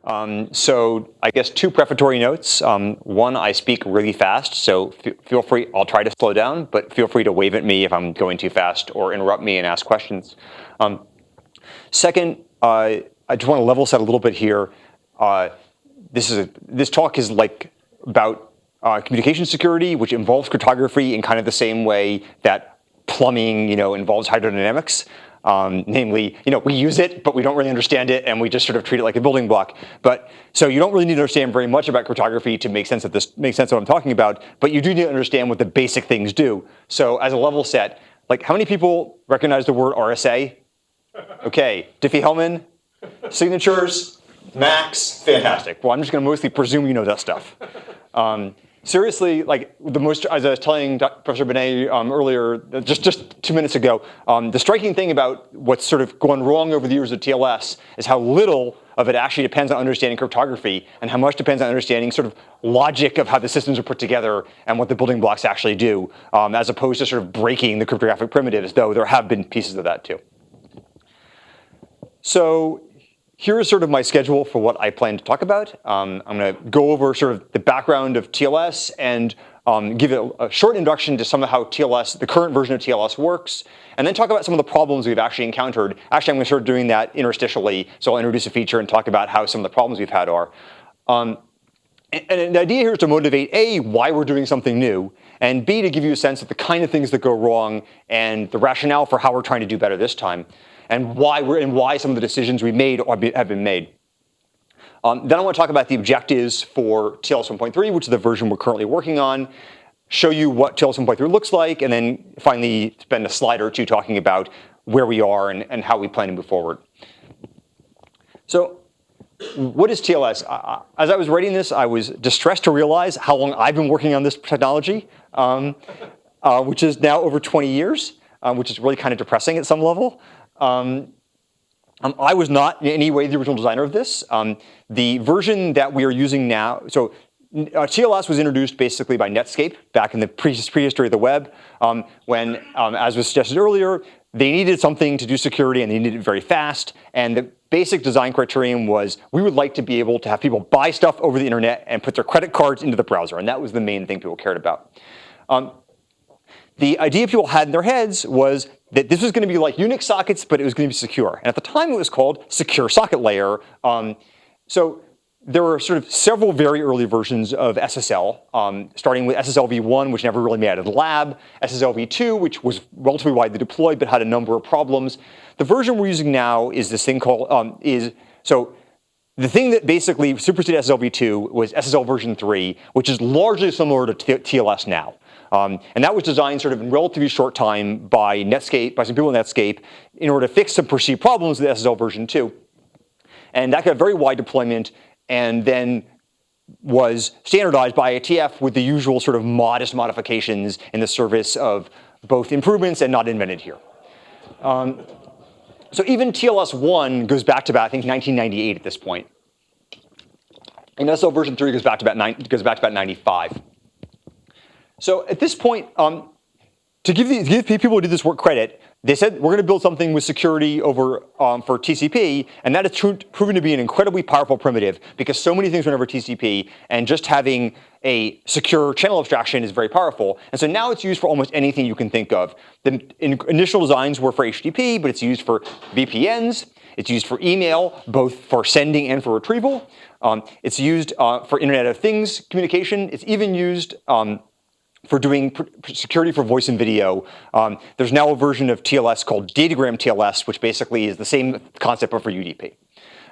So I guess two prefatory notes. One, I speak really fast, so feel free, I'll try to slow down, but feel free to wave at me if I'm going too fast or interrupt me and ask questions. Second, I just want to level set a little bit here. This talk is like about communication security, which involves cryptography in kind of the same way that plumbing, involves hydrodynamics. Namely, we use it, but we don't really understand it, and we just sort of treat it like a building block. So you don't really need to understand very much about cryptography to make sense of what I'm talking about, but you do need to understand what the basic things do. So as a level set, like how many people recognize the word RSA? Okay, Diffie-Hellman, signatures, Max, fantastic. Well, I'm just going to mostly presume you know that stuff. Seriously, like as I was telling Professor Benet earlier, just 2 minutes ago, the striking thing about what's sort of gone wrong over the years of TLS is how little of it actually depends on understanding cryptography and how much depends on understanding sort of logic of how the systems are put together and what the building blocks actually do, as opposed to sort of breaking the cryptographic primitives, though there have been pieces of that too. So here is sort of my schedule for what I plan to talk about. I'm going to go over sort of the background of TLS and give it a short introduction to some of how TLS, the current version of TLS works, and then talk about some of the problems we've actually encountered. Actually, I'm going to start doing that interstitially, so I'll introduce a feature and talk about how some of the problems we've had are. And the idea here is to motivate, A, why we're doing something new, and B, to give you a sense of the kind of things that go wrong and the rationale for how we're trying to do better this time, and why some of the decisions we made have been made. Then I want to talk about the objectives for TLS 1.3, which is the version we're currently working on, show you what TLS 1.3 looks like, and then finally spend a slide or two talking about where we are and how we plan to move forward. So what is TLS? As I was writing this, I was distressed to realize how long I've been working on this technology, which is now over 20 years, which is really kind of depressing at some level. I was not in any way the original designer of this. The version that we are using now, so TLS was introduced basically by Netscape back in the prehistory of the web, when, as was suggested earlier, they needed something to do security and they needed it very fast. And the basic design criterion was we would like to be able to have people buy stuff over the internet and put their credit cards into the browser. And that was the main thing people cared about. The idea people had in their heads was that this was going to be like Unix sockets, but it was going to be secure. And at the time, it was called Secure Socket Layer. So there were sort of several very early versions of SSL, starting with SSL v1, which never really made it out of the lab, SSL v2, which was relatively widely deployed, but had a number of problems. The version we're using now is this thing called, so the thing that basically superseded SSL v2 was SSL version 3, which is largely similar to TLS now. And that was designed sort of in relatively short time by Netscape, by some people in Netscape, in order to fix some perceived problems with SSL version 2. And that got very wide deployment and then was standardized by IETF with the usual sort of modest modifications in the service of both improvements and not invented here. So even TLS 1 goes back to about, I think, 1998 at this point. And SSL version 3 goes back to about 95. So at this point, to give people who did this work credit, they said we're going to build something with security over for TCP, and that has proven to be an incredibly powerful primitive because so many things run over TCP, and just having a secure channel abstraction is very powerful. And so now it's used for almost anything you can think of. The initial designs were for HTTP, but it's used for VPNs. It's used for email, both for sending and for retrieval. It's used for Internet of Things communication. It's even used for doing security for voice and video. There's now a version of TLS called Datagram TLS, which basically is the same concept but for UDP.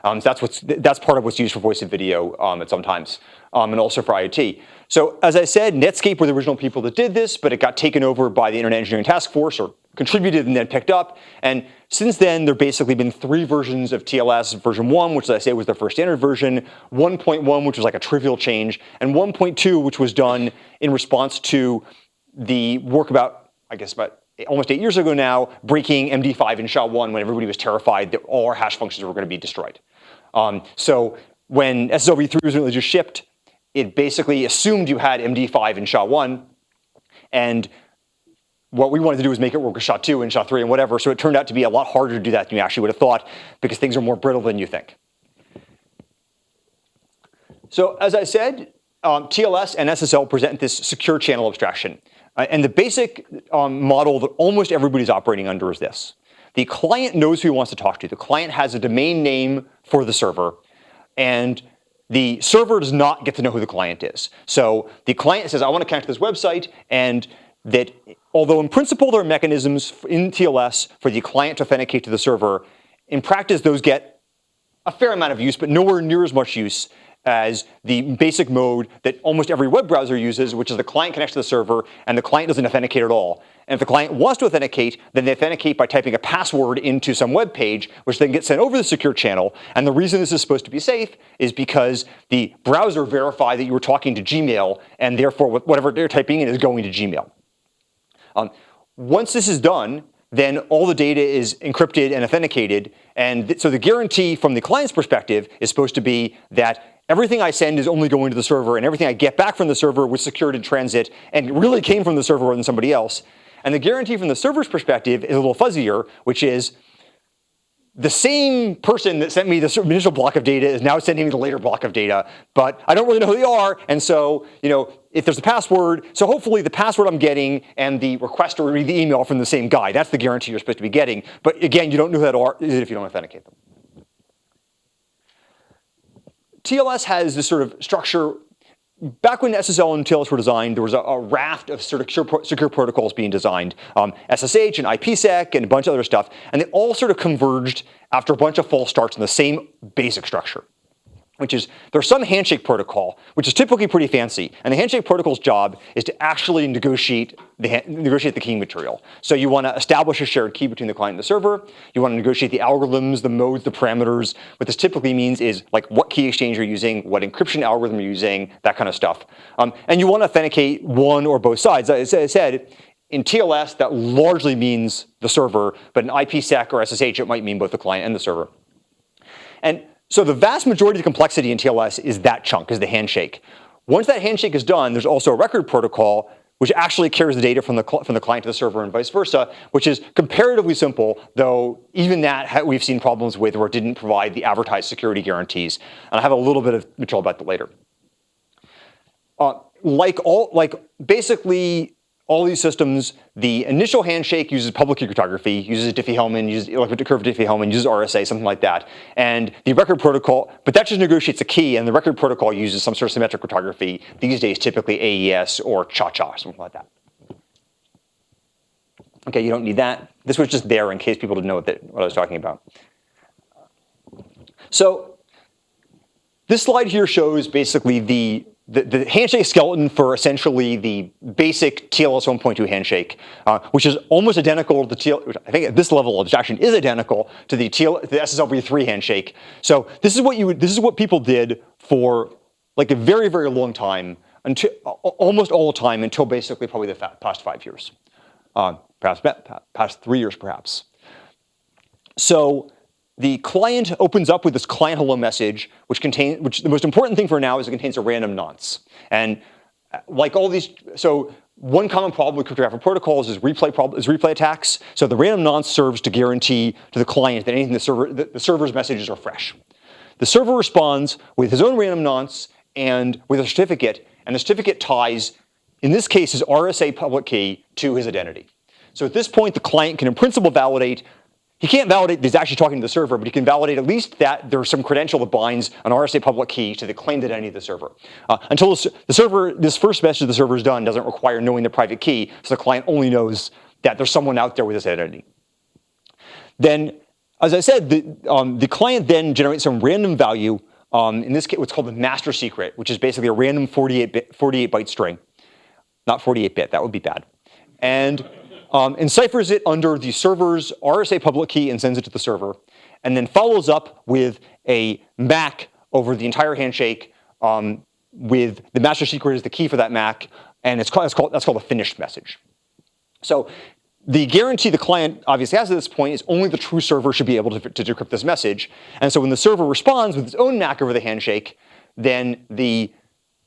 So that's part of what's used for voice and video at sometimes, and also for IoT. So as I said, Netscape were the original people that did this, but it got taken over by the Internet Engineering Task Force, or contributed and then picked up. And since then, there have basically been 3 versions of TLS. Version 1, which as I say was the first standard version, 1.1, which was like a trivial change, and 1.2, which was done in response to the work about, I guess, about almost 8 years ago now, breaking MD5 in SHA-1 when everybody was terrified that all our hash functions were going to be destroyed. So when SSL v3 was really just shipped, it basically assumed you had MD5 in SHA-1, and what we wanted to do was make it work with SHA-2 and SHA-3 and whatever, so it turned out to be a lot harder to do that than you actually would have thought because things are more brittle than you think. So as I said, TLS and SSL present this secure channel abstraction. And the basic model that almost everybody's operating under is this. The client knows who he wants to talk to. The client has a domain name for the server, and the server does not get to know who the client is. So the client says, I want to connect to this website, and that although in principle there are mechanisms in TLS for the client to authenticate to the server, in practice those get a fair amount of use, but nowhere near as much use as the basic mode that almost every web browser uses, which is the client connects to the server and the client doesn't authenticate at all. And if the client wants to authenticate, then they authenticate by typing a password into some web page, which then gets sent over the secure channel. And the reason this is supposed to be safe is because the browser verified that you were talking to Gmail, and therefore whatever they're typing in is going to Gmail. Once this is done, then all the data is encrypted and authenticated. And so the guarantee from the client's perspective is supposed to be that everything I send is only going to the server, and everything I get back from the server was secured in transit and really came from the server rather than somebody else. And the guarantee from the server's perspective is a little fuzzier, which is the same person that sent me the initial block of data is now sending me the later block of data, but I don't really know who they are. And so, if there's a password, so hopefully the password I'm getting and the request to read the email from the same guy. That's the guarantee you're supposed to be getting. But again, you don't know who that is if you don't authenticate them. TLS has this sort of structure. Back when SSL and TLS were designed, there was a raft of sort of secure protocols being designed, SSH and IPsec and a bunch of other stuff, and they all sort of converged after a bunch of false starts in the same basic structure, which is there's some handshake protocol, which is typically pretty fancy, and the handshake protocol's job is to actually negotiate the key material. So you want to establish a shared key between the client and the server. You want to negotiate the algorithms, the modes, the parameters. What this typically means is like what key exchange you're using, what encryption algorithm you're using, that kind of stuff. And you want to authenticate one or both sides. As I said, in TLS, that largely means the server, but in IPsec or SSH, it might mean both the client and the server. And so the vast majority of the complexity in TLS is that chunk, is the handshake. Once that handshake is done, there's also a record protocol which actually carries the data from the client to the server and vice versa, which is comparatively simple, though even that we've seen problems with where it didn't provide the advertised security guarantees. And I have a little bit of material about that later. Basically all these systems, the initial handshake uses public key cryptography, uses Diffie-Hellman, uses elliptic curve Diffie-Hellman, uses RSA, something like that. And the record protocol, but that just negotiates a key, and the record protocol uses some sort of symmetric cryptography, these days typically AES or Cha-Cha, something like that. Okay, you don't need that. This was just there in case people didn't know what I was talking about. So this slide here shows basically the handshake skeleton for essentially the basic TLS 1.2 handshake, which is almost identical to the TLS, I think at this level of abstraction is identical to the SSL v3 handshake. So this is what people did for like a very, very long time, until almost all the time until basically probably the past 5 years, perhaps past 3 years, perhaps. So the client opens up with this client hello message, which the most important thing for now is it contains a random nonce. And like all these, so one common problem with cryptographic protocols is replay attacks. So the random nonce serves to guarantee to the client that anything the server's messages are fresh. The server responds with his own random nonce and with a certificate, and the certificate ties, in this case, his RSA public key to his identity. So at this point, the client can in principle validate. He can't validate that he's actually talking to the server, but he can validate at least that there's some credential that binds an RSA public key to the claimed identity of the server. Until this first message of the server is done doesn't require knowing the private key, so the client only knows that there's someone out there with this identity. Then, as I said, the client then generates some random value, in this case what's called the master secret, which is basically a random 48-byte string. Not 48-bit, that would be bad. And enciphers it under the server's RSA public key and sends it to the server, and then follows up with a MAC over the entire handshake with the master secret as the key for that MAC, and that's called a finished message. So the guarantee the client obviously has at this point is only the true server should be able to decrypt this message. And so when the server responds with its own MAC over the handshake, then the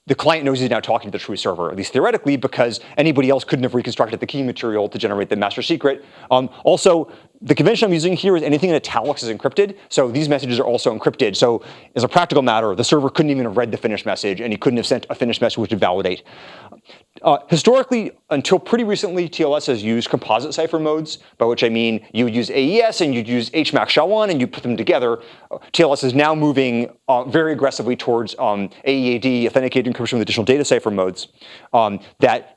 the client knows he's now talking to the true server, at least theoretically, because anybody else couldn't have reconstructed the key material to generate the master secret. Also, the convention I'm using here is anything in italics is encrypted, so these messages are also encrypted. So as a practical matter, the server couldn't even have read the finished message, and he couldn't have sent a finished message which would validate. Historically, until pretty recently, TLS has used composite cipher modes, by which I mean you would use AES and you'd use HMAC SHA-1 and you put them together. TLS is now moving very aggressively towards AEAD, authenticated encryption with additional data cipher modes that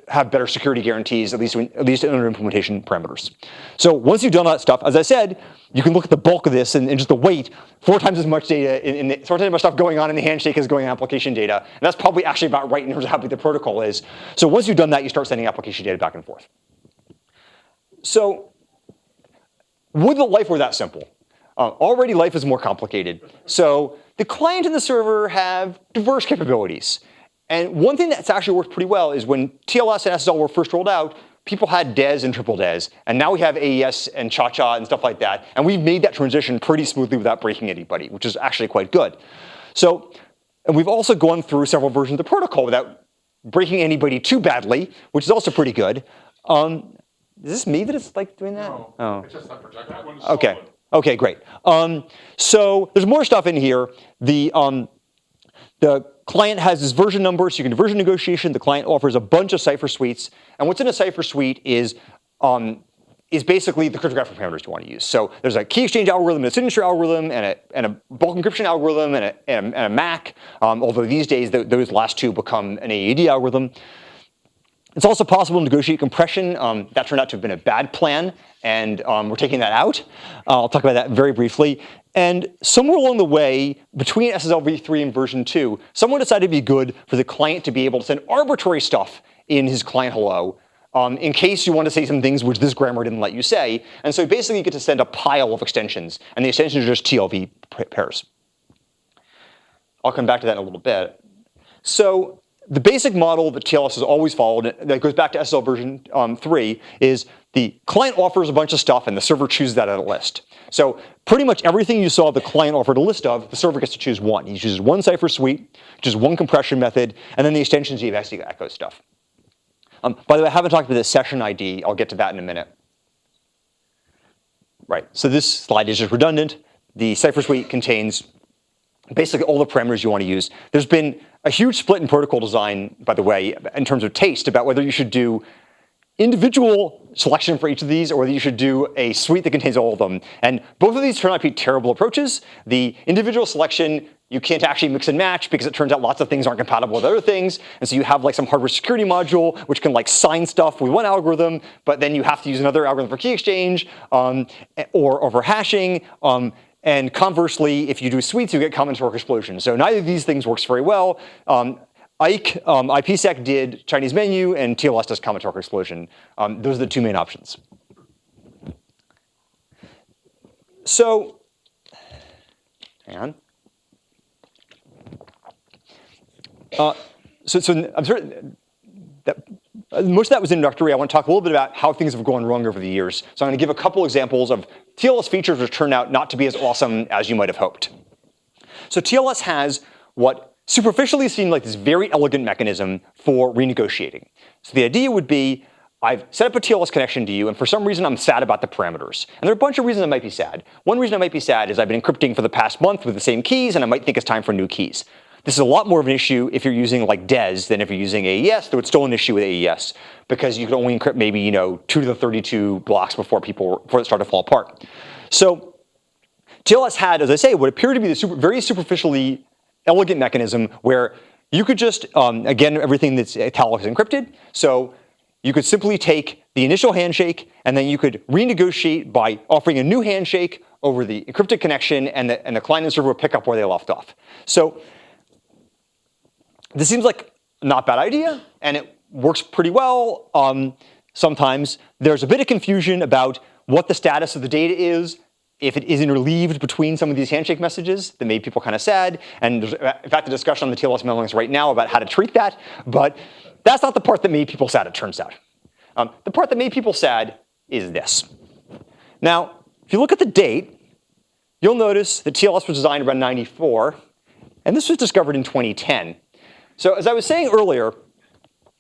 have better security guarantees, at least under implementation parameters. So once you've done all that stuff, as I said, you can look at the bulk of this and just the weight, 4 times as much data, 4 times as much stuff going on in the handshake as going on application data. And that's probably actually about right in terms of how big the protocol is. So once you've done that, you start sending application data back and forth. So would the life were that simple? Already life is more complicated. So the client and the server have diverse capabilities. And one thing that's actually worked pretty well is when TLS and SSL were first rolled out, people had DES and triple DES, and now we have AES and Cha-Cha and stuff like that, and we've made that transition pretty smoothly without breaking anybody, which is actually quite good. So, and we've also gone through several versions of the protocol without breaking anybody too badly, which is also pretty good. Is this me that it's like doing that? No, oh. It's just that projectile. Okay. Okay, great. So there's more stuff in here. The client has this version number, so you can do version negotiation. The client offers a bunch of cipher suites, and what's in a cipher suite is basically the cryptographic parameters you want to use. So there's a key exchange algorithm, a signature algorithm, and a bulk encryption algorithm, and a MAC. Although these days those last two become an AED algorithm. It's also possible to negotiate compression. That turned out to have been a bad plan, and we're taking that out. I'll talk about that very briefly. And somewhere along the way, between SSL v3 and version 2, someone decided it'd be good for the client to be able to send arbitrary stuff in his client hello, in case you want to say some things which this grammar didn't let you say. And so basically you get to send a pile of extensions, and the extensions are just TLV pairs. I'll come back to that in a little bit. So the basic model that TLS has always followed, that goes back to SSL version 3, is the client offers a bunch of stuff and the server chooses that out of a list. So pretty much everything you saw the client offered a list of, the server gets to choose one. He chooses one cipher suite, chooses one compression method, and then the extensions you actually echo stuff. By the way, I haven't talked about the session ID. I'll get to that in a minute. Right, so this slide is just redundant. The cipher suite contains basically all the parameters you want to use. There's been a huge split in protocol design, by the way, in terms of taste, about whether you should do individual selection for each of these or whether you should do a suite that contains all of them. And both of these turn out to be terrible approaches. The individual selection, you can't actually mix and match because it turns out lots of things aren't compatible with other things. And so you have like some hardware security module which can like sign stuff with one algorithm, but then you have to use another algorithm for key exchange or for hashing. And conversely, if you do suites, you get common network explosion. So neither of these things works very well. IPsec did Chinese menu, and TLS does common network explosion. Those are the two main options. So, hang on. So I'm sure that most of that was introductory. I want to talk a little bit about how things have gone wrong over the years. So I'm going to give a couple examples of TLS features which turned out not to be as awesome as you might have hoped. So TLS has what superficially seemed like this very elegant mechanism for renegotiating. So the idea would be, I've set up a TLS connection to you, and for some reason I'm sad about the parameters. And there are a bunch of reasons I might be sad. One reason I might be sad is I've been encrypting for the past month with the same keys, and I might think it's time for new keys. This is a lot more of an issue if you're using like DES than if you're using AES, though it's still an issue with AES because you can only encrypt maybe 2 to the 32 blocks before it start to fall apart. So TLS had, as I say, what appeared to be the very superficially elegant mechanism where you could just, again, everything that's italic is encrypted. So you could simply take the initial handshake and then you could renegotiate by offering a new handshake over the encrypted connection, and the client and server would pick up where they left off. So this seems like a not bad idea, and it works pretty well. Sometimes there's a bit of confusion about what the status of the data is if it is interleaved between some of these handshake messages that made people kind of sad. And there's, in fact, a discussion on the TLS mailing list right now about how to treat that. But that's not the part that made people sad, it turns out. The part that made people sad is this. Now, if you look at the date, you'll notice that TLS was designed around 94, and this was discovered in 2010. So as I was saying earlier,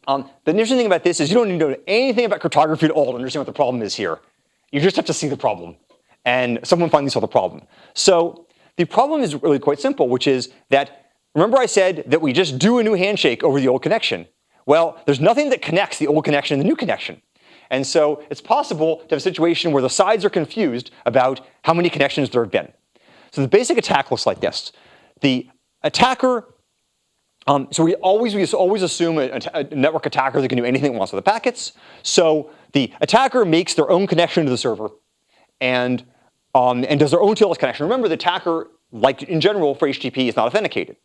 the interesting thing about this is you don't need to know anything about cryptography at all to understand what the problem is here. You just have to see the problem, and someone finally solve the problem. So the problem is really quite simple, which is that, remember I said that we just do a new handshake over the old connection. Well, there's nothing that connects the old connection and the new connection. And so it's possible to have a situation where the sides are confused about how many connections there have been. So the basic attack looks like this. The attacker, so we always assume a network attacker that can do anything it wants with the packets. So the attacker makes their own connection to the server and does their own TLS connection. Remember, the attacker, like in general for HTTP, is not authenticated.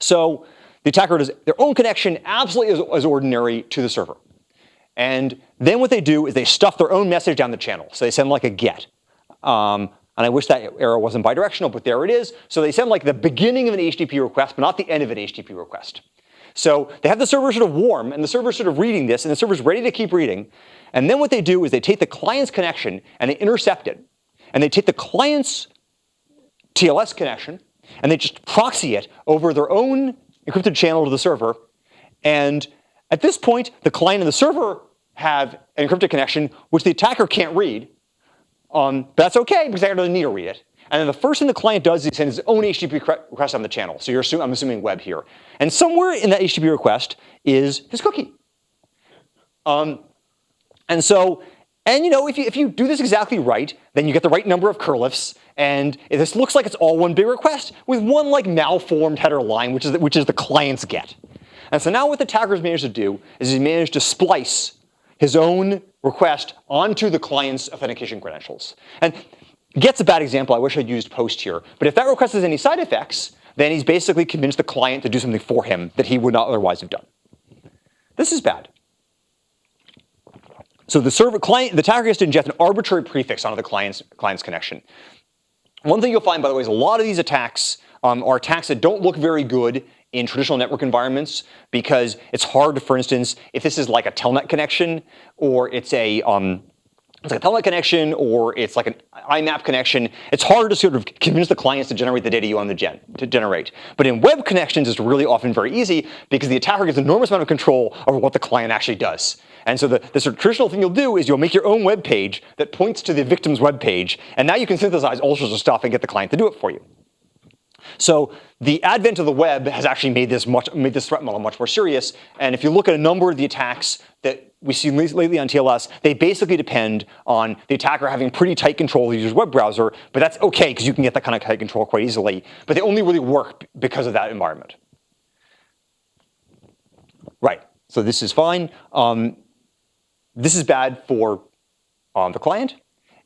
So the attacker does their own connection absolutely as ordinary to the server. And then what they do is they stuff their own message down the channel. So they send like a GET. And I wish that arrow wasn't bidirectional, but there it is. So they send like the beginning of an HTTP request, but not the end of an HTTP request. So they have the server sort of warm, and the server's sort of reading this, and the server's ready to keep reading. And then what they do is they take the client's connection, and they intercept it. And they take the client's TLS connection, and they just proxy it over their own encrypted channel to the server. And at this point, the client and the server have an encrypted connection, which the attacker can't read. But that's OK, because the attacker doesn't need to read it. And then the first thing the client does is he sends his own HTTP request on the channel. So I'm assuming web here. And somewhere in that HTTP request is his cookie. And you know, if you do this exactly right, then you get the right number of curlifs. And this looks like it's all one big request with one like malformed header line, which is the client's GET. And so now what the attacker's managed to do is he's managed to splice his own request onto the client's authentication credentials. And GET's a bad example. I wish I'd used post here. But if that request has any side effects, then he's basically convinced the client to do something for him that he would not otherwise have done. This is bad. So the attacker has to inject an arbitrary prefix onto the client's connection. One thing you'll find, by the way, is a lot of these attacks are attacks that don't look very good in traditional network environments because it's hard to, for instance, if this is like a telnet connection or it's like a telnet connection or it's like an IMAP connection, it's hard to sort of convince the clients to generate the data you want them to generate. But in web connections, it's really often very easy because the attacker gets an enormous amount of control over what the client actually does. And so the sort of traditional thing you'll do is you'll make your own web page that points to the victim's web page, and now you can synthesize all sorts of stuff and get the client to do it for you. So the advent of the web has actually made this threat model much more serious. And if you look at a number of the attacks that we see lately on TLS, they basically depend on the attacker having pretty tight control of the user's web browser. But that's OK, because you can get that kind of tight control quite easily. But they only really work because of that environment. Right. So this is fine. This is bad for the client.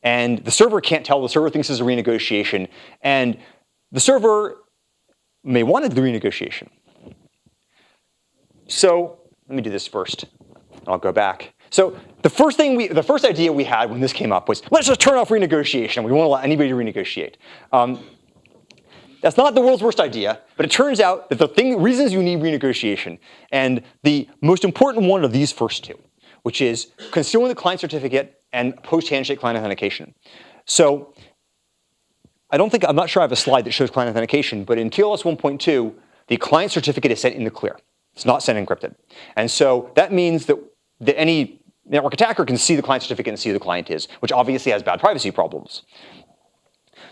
And the server can't tell. The server thinks it's a renegotiation. And the server may want the renegotiation. So let me do this first. I'll go back. So the first idea we had when this came up was, let's just turn off renegotiation. We won't allow anybody to renegotiate. That's not the world's worst idea, but it turns out that the reasons you need renegotiation, and the most important one of these first two, which is concealing the client certificate and post-handshake client authentication. So I'm not sure I have a slide that shows client authentication, but in TLS 1.2, the client certificate is sent in the clear. It's not sent encrypted. And so that means that any network attacker can see the client certificate and see who the client is, which obviously has bad privacy problems.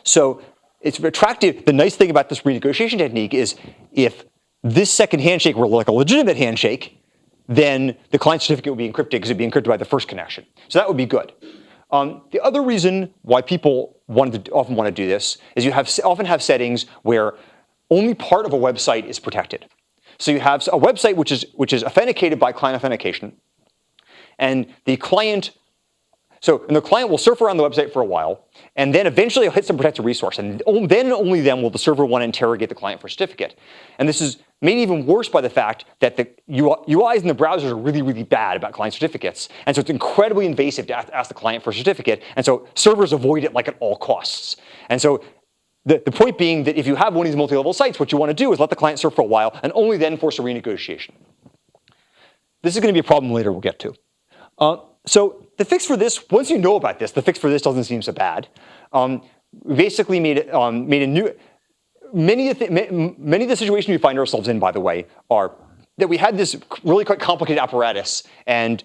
So it's attractive. The nice thing about this renegotiation technique is if this second handshake were like a legitimate handshake, then the client certificate would be encrypted because it would be encrypted by the first connection. So that would be good. The other reason why people often want to do this is you often have settings where only part of a website is protected. So you have a website which is authenticated by client authentication, and the client will surf around the website for a while, and then eventually it'll hit some protected resource, and then and only then will the server want to interrogate the client for a certificate. And this is made even worse by the fact that the UIs in the browsers are really, really bad about client certificates. And so it's incredibly invasive to ask the client for a certificate. And so servers avoid it like at all costs. And so the point being that if you have one of these multi-level sites, what you want to do is let the client surf for a while and only then force a renegotiation. This is going to be a problem later we'll get to. So the fix for this, once you know about this, the fix for this doesn't seem so bad. We basically made a new... many of the situations we find ourselves in, by the way, are that we had this really quite complicated apparatus, and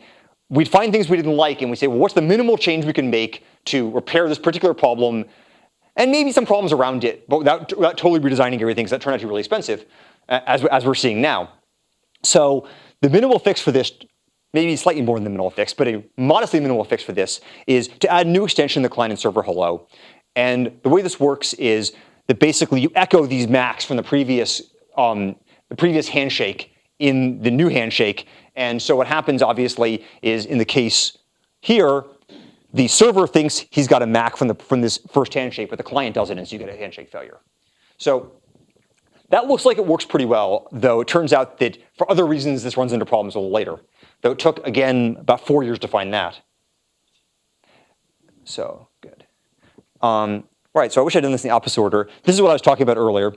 we'd find things we didn't like, and we say, well, what's the minimal change we can make to repair this particular problem, and maybe some problems around it, but without totally redesigning everything, because that turned out to be really expensive, as we're seeing now. So the minimal fix for this, maybe slightly more than the minimal fix, but a modestly minimal fix for this is to add a new extension to the client and server hello. And the way this works is that basically you echo these MACs from the previous handshake in the new handshake. And so what happens, obviously, is in the case here, the server thinks he's got a MAC from this first handshake, but the client doesn't, and so you get a handshake failure. So that looks like it works pretty well, though it turns out that for other reasons this runs into problems a little later. Though it took, again, about 4 years to find that. So good. Right, so I wish I'd done this in the opposite order. This is what I was talking about earlier,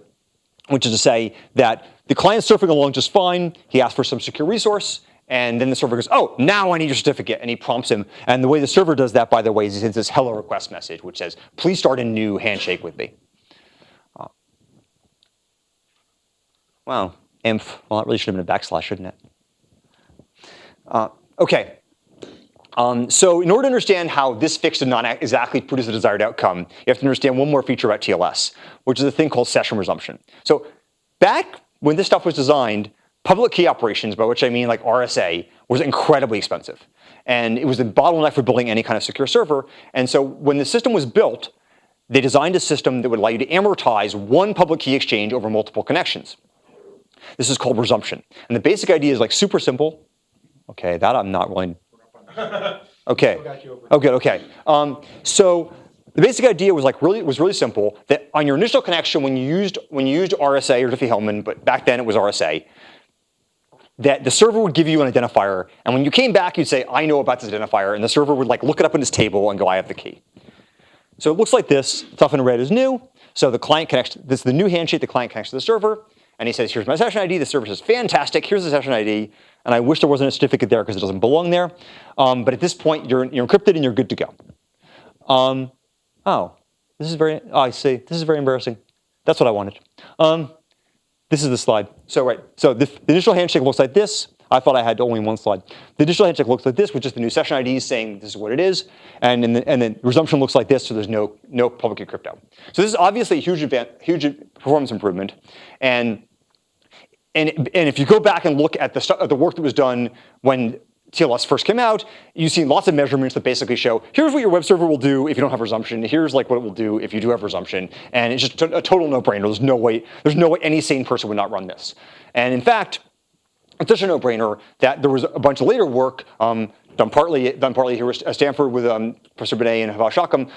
which is to say that the client's surfing along just fine. He asks for some secure resource, and then the server goes, oh, now I need your certificate, and he prompts him. And the way the server does that, by the way, is he sends this hello request message, which says, please start a new handshake with me. Wow, inf. Well, that really should have been a backslash, shouldn't it? OK. So in order to understand how this fix did not exactly produce the desired outcome, you have to understand one more feature about TLS, which is a thing called session resumption. So back when this stuff was designed, public key operations, by which I mean like RSA, was incredibly expensive. And it was the bottleneck for building any kind of secure server. And so when the system was built, they designed a system that would allow you to amortize one public key exchange over multiple connections. This is called resumption. And the basic idea is like super simple. OK, that I'm not willing. OK. Oh, good. OK. So the basic idea was like really simple. That on your initial connection, when you used RSA or Diffie-Hellman, but back then it was RSA, that the server would give you an identifier, and when you came back, you'd say, I know about this identifier, and the server would like look it up in this table and go, I have the key. So it looks like this. Stuff in red is new. So the client connects. This is the new handshake. The client connects to the server. And he says, here's my session ID. The server says, fantastic. Here's the session ID. And I wish there wasn't a certificate there because it doesn't belong there. But at this point, you're encrypted and you're good to go. Oh, this is very, I see. This is very embarrassing. That's what I wanted. This is the slide. So the initial handshake looks like this. I thought I had only one slide. The initial handshake looks like this with just the new session IDs saying this is what it is. And then resumption looks like this, so there's no public key crypto. So this is obviously a huge performance improvement. And if you go back and look at the work that was done when TLS first came out, you see lots of measurements that basically show, here's what your web server will do if you don't have resumption. Here's like what it will do if you do have resumption. And it's just a total no-brainer. There's no way any sane person would not run this. And in fact, it's such a no-brainer that there was a bunch of later work done partly here at Stanford with Professor Benet and Haval Shakam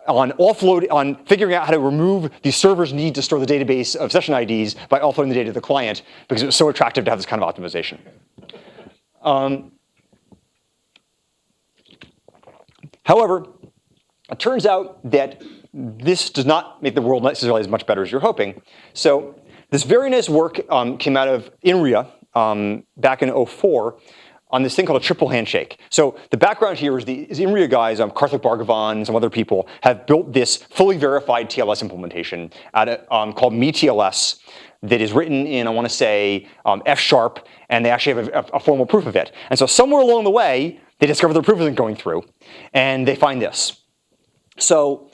on figuring out how to remove the server's need to store the database of session IDs by offloading the data to the client because it was so attractive to have this kind of optimization. However, it turns out that this does not make the world necessarily as much better as you're hoping. So this very nice work came out of INRIA back in 2004 on this thing called a triple handshake. So the background here is the INRIA guys, Karthik Bhargavan and some other people, have built this fully verified TLS implementation called MeTLS that is written in, I want to say, F#, and they actually have a formal proof of it. And so somewhere along the way, they discover the proof isn't going through, and they find this. So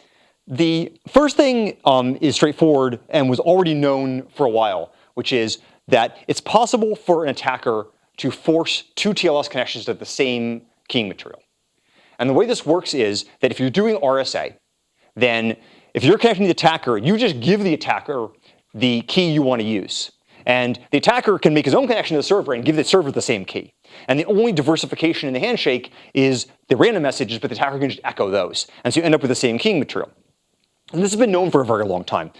the first thing is straightforward and was already known for a while, which is that it's possible for an attacker to force two TLS connections to the same keying material. And the way this works is that if you're doing RSA, then if you're connecting to the attacker, you just give the attacker the key you want to use. And the attacker can make his own connection to the server and give the server the same key. And the only diversification in the handshake is the random messages, but the attacker can just echo those. And so you end up with the same keying material. And this has been known for a very long time.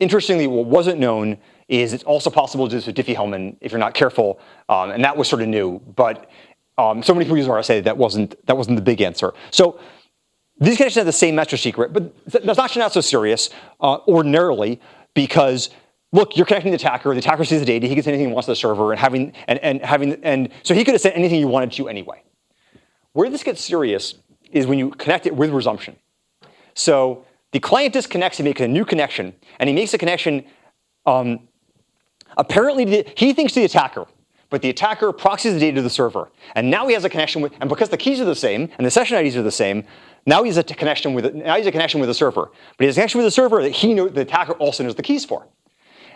Interestingly, what wasn't known is it's also possible to do this with Diffie-Hellman if you're not careful. And that was sort of new. But so many people use RSA that wasn't the big answer. So these connections have the same master secret, but that's actually not so serious ordinarily because look, you're connecting the attacker sees the data, he can send anything he wants to the server, and so he could have sent anything you wanted to anyway. Where this gets serious is when you connect it with resumption. So the client disconnects, he makes a new connection, and he makes a connection apparently he thinks to the attacker, but the attacker proxies the data to the server. And now he has a connection with, and because the keys are the same and the session IDs are the same, now he's a connection with the server. But he has a connection with the server that the attacker also knows the keys for.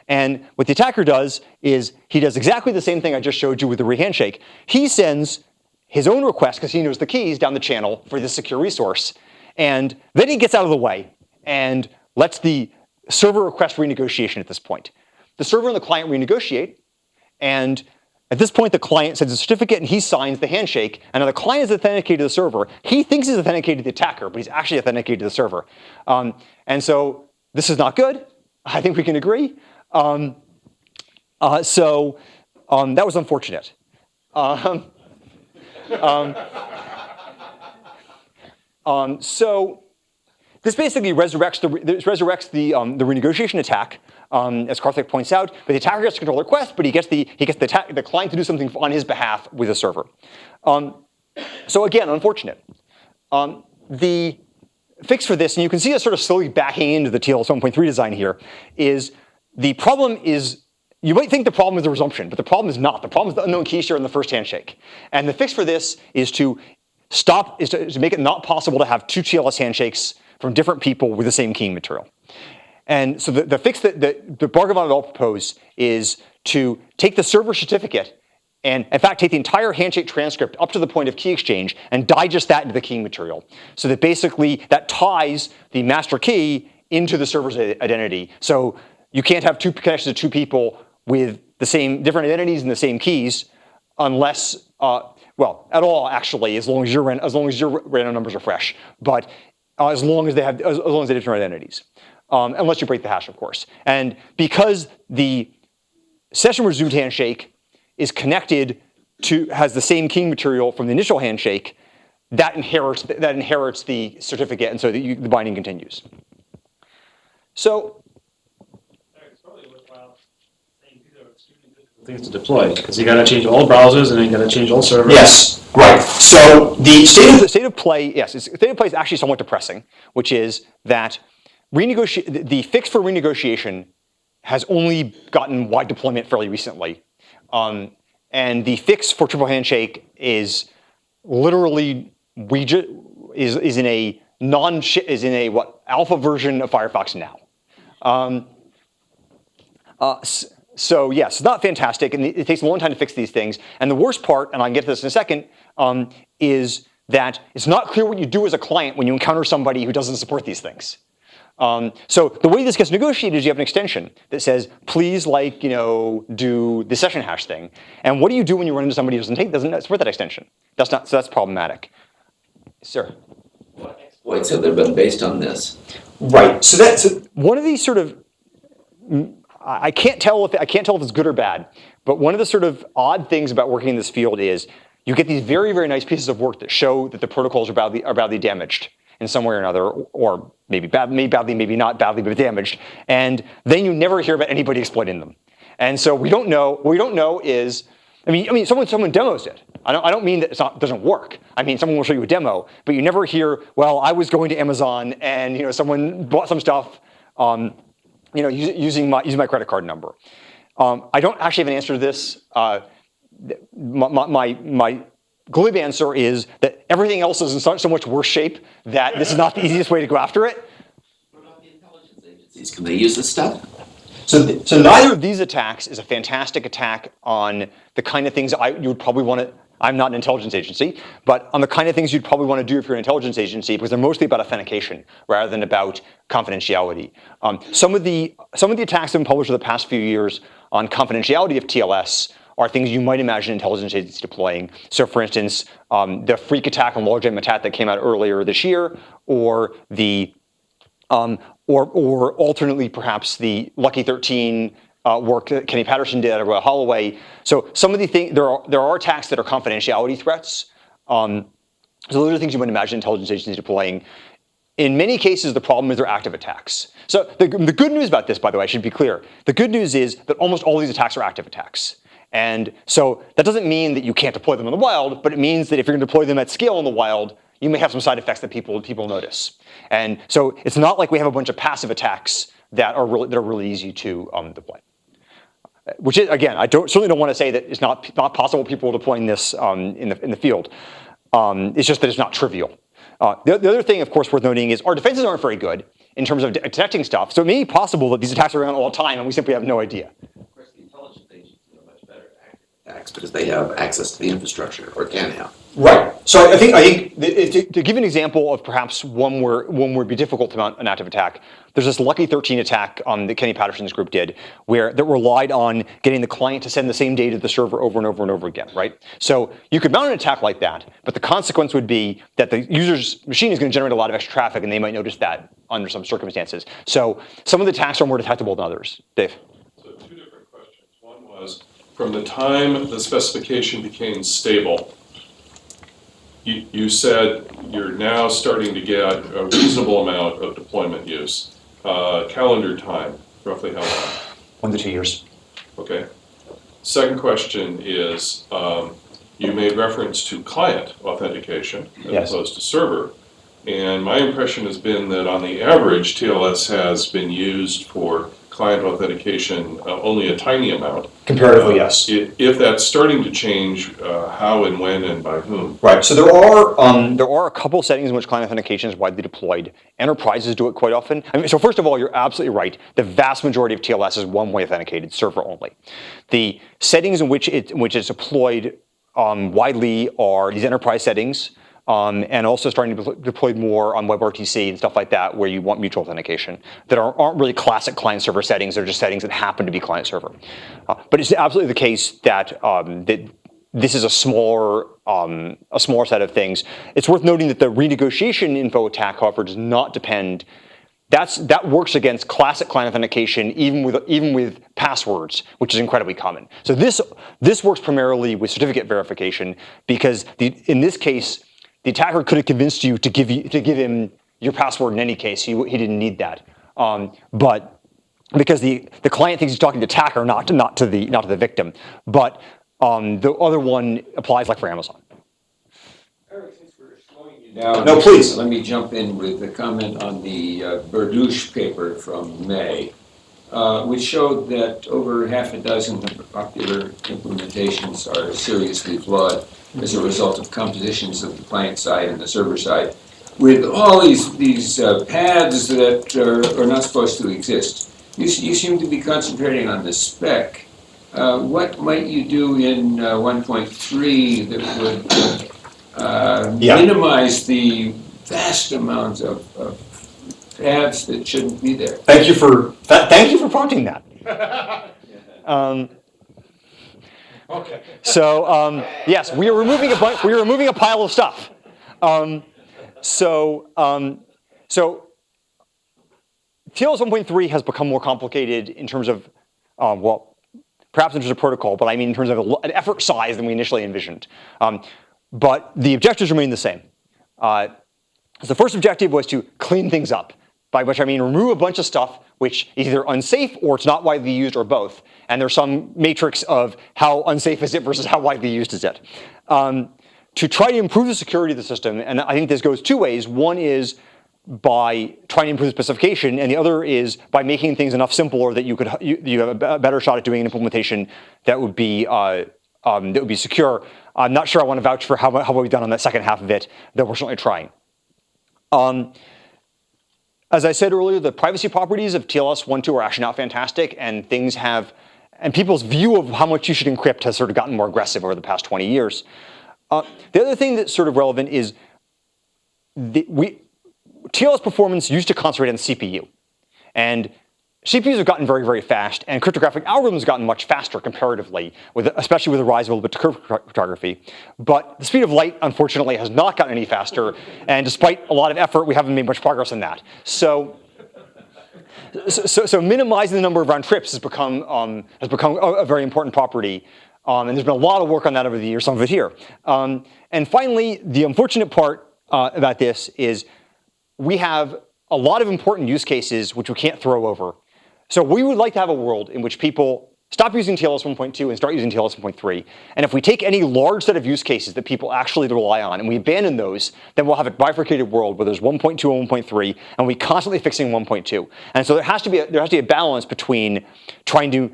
And what the attacker does is he does exactly the same thing I just showed you with the re-handshake. He sends his own request, because he knows the keys, down the channel for this secure resource. And then he gets out of the way and lets the server request renegotiation at this point. The server and the client renegotiate, and at this point the client sends a certificate and he signs the handshake, and now the client is authenticated to the server. He thinks he's authenticated to the attacker, but he's actually authenticated to the server. And so this is not good. I think we can agree. That was unfortunate. So this basically resurrects the renegotiation attack, as Karthik points out. But the attacker gets to control the request, but he gets the client to do something on his behalf with the server. So again, unfortunate. The fix for this, and you can see us sort of slowly backing into the TLS 1.3 design here, is the problem is, you might think the problem is the resumption, but the problem is not. The problem is the unknown key share in the first handshake. And the fix for this is to make it not possible to have two TLS handshakes from different people with the same keying material. And so the fix that Bhargav and all propose is to take the server certificate and, in fact, take the entire handshake transcript up to the point of key exchange and digest that into the keying material. So that basically that ties the master key into the server's identity. So you can't have two connections to two people with the same different identities and the same keys, unless well, at all actually, as long as your random numbers are fresh, but as long as they have different identities, unless you break the hash, of course. And because the session resumed handshake is connected to has the same keying material from the initial handshake, that inherits the certificate, and so the binding continues. So. Things to deploy, because you got to change all browsers and then you got to change all servers. Yes, right. So the state of play, yes, the state of play is actually somewhat depressing, which is that the fix for renegotiation has only gotten wide deployment fairly recently, and the fix for triple handshake is literally is in a alpha version of Firefox now. So yes, not fantastic, and it takes a long time to fix these things. And the worst part, and I can get to this in a second, is that it's not clear what you do as a client when you encounter somebody who doesn't support these things. So the way this gets negotiated is you have an extension that says, please, do the session hash thing. And what do you do when you run into somebody who doesn't support that extension? So that's problematic. Sir. What exploits have there been based on this? Right. So that's one of these sort of. I can't tell if it's good or bad, but one of the sort of odd things about working in this field is you get these very, very nice pieces of work that show that the protocols are badly damaged in some way or another, or maybe badly, maybe not badly, but damaged. And then you never hear about anybody exploiting them. And so we don't know. What we don't know is, I mean, someone demos it. I don't mean that it doesn't work. I mean, someone will show you a demo, but you never hear, well, I was going to Amazon and someone bought some stuff. Using my credit card number. I don't actually have an answer to this. My glib answer is that everything else is in so much worse shape that this is not the easiest way to go after it. What about the intelligence agencies? Can they use this stuff? So neither of these attacks is a fantastic attack on the kind of things you would probably want to. I'm not an intelligence agency, but on the kind of things you'd probably want to do if you're an intelligence agency, because they're mostly about authentication rather than about confidentiality. Some of the attacks that have been published over the past few years on confidentiality of TLS are things you might imagine intelligence agencies deploying. So, for instance, the freak attack on Logjam attack that came out earlier this year, or the or alternately perhaps the Lucky 13. Work that Kenny Patterson did at Royal Holloway. So some of the things, there are attacks that are confidentiality threats. So those are things you might imagine intelligence agencies deploying. In many cases, the problem is they're active attacks. So the good news about this, by the way, I should be clear. The good news is that almost all these attacks are active attacks. And so that doesn't mean that you can't deploy them in the wild, but it means that if you're going to deploy them at scale in the wild, you may have some side effects that people notice. And so it's not like we have a bunch of passive attacks that are really easy to deploy. Which is, again, certainly don't want to say that it's not possible people deploying this in the field. It's just that it's not trivial. The other thing, of course, worth noting is our defenses aren't very good in terms of detecting stuff. So it may be possible that these attacks are around all the time and we simply have no idea. Of course, the intelligence agencies are much better at attacks because they have access to the infrastructure, or can have. Right. So I think to give an example of perhaps one where would be difficult to mount an active attack, there's this Lucky 13 attack that Kenny Patterson's group did, that relied on getting the client to send the same data to the server over and over and over again, right? So you could mount an attack like that, but the consequence would be that the user's machine is going to generate a lot of extra traffic, and they might notice that under some circumstances. So some of the attacks are more detectable than others. Dave? So two different questions. One was, from the time the specification became stable, you said you're now starting to get a reasonable amount of deployment use. Calendar time, roughly how long? 1 to 2 years. Okay. Second question is, you made reference to client authentication as opposed to server. And my impression has been that on the average, TLS has been used for client authentication only a tiny amount. Comparatively, yes. If that's starting to change, how and when and by whom? Right. So there are a couple settings in which client authentication is widely deployed. Enterprises do it quite often. I mean, so first of all, you're absolutely right. The vast majority of TLS is one-way authenticated, server only. The settings in which it's deployed widely are these enterprise settings. And also starting to be deployed more on WebRTC and stuff like that, where you want mutual authentication, that aren't really classic client-server settings. They're just settings that happen to be client-server. But it's absolutely the case that this is a smaller set of things. It's worth noting that the renegotiation info attack, however, does not depend. That works against classic client authentication, even with passwords, which is incredibly common. So this works primarily with certificate verification, because in this case, the attacker could have convinced you to give him your password in any case. He didn't need that, but because the client thinks he's talking to the attacker, not to the victim. But the other one applies like for Amazon. Eric, since we're slowing you down, No, please. Let me jump in with a comment on the Berdouche paper from May, which showed that over half a dozen of the popular implementations are seriously flawed as a result of compositions of the client side and the server side, with all these paths that are not supposed to exist. You seem to be concentrating on the spec. What might you do in 1.3 that would minimize the vast amounts of paths that shouldn't be there? Thank you for prompting that. Okay. So yes, we are removing a pile of stuff. So TLS 1.3 has become more complicated in terms of perhaps in terms of protocol, but I mean in terms of an effort size than we initially envisioned. But the objectives remain the same. So the first objective was to clean things up, by which I mean remove a bunch of stuff which is either unsafe or it's not widely used or both. And there's some matrix of how unsafe is it versus how widely used is it. To try to improve the security of the system, and I think this goes two ways. One is by trying to improve the specification, and the other is by making things enough simpler that you have a better shot at doing an implementation that would be secure. I'm not sure I want to vouch for how we've done on that second half of it, though we're certainly trying. As I said earlier, the privacy properties of TLS 1.2 are actually not fantastic, and people's view of how much you should encrypt has sort of gotten more aggressive over the past 20 years. The other thing that's sort of relevant is TLS performance used to concentrate on the CPU, and CPUs have gotten very, very fast, and cryptographic algorithms have gotten much faster comparatively, especially with the rise of a little bit of cryptography. But the speed of light, unfortunately, has not gotten any faster, and despite a lot of effort, we haven't made much progress in that. So minimizing the number of round trips has become a very important property, and there's been a lot of work on that over the years, some of it here. And finally, the unfortunate part about this is we have a lot of important use cases which we can't throw over. So we would like to have a world in which people stop using TLS 1.2 and start using TLS 1.3. And if we take any large set of use cases that people actually rely on and we abandon those, then we'll have a bifurcated world where there's 1.2 and 1.3, and we constantly fixing 1.2. And so there has to be a balance between trying to,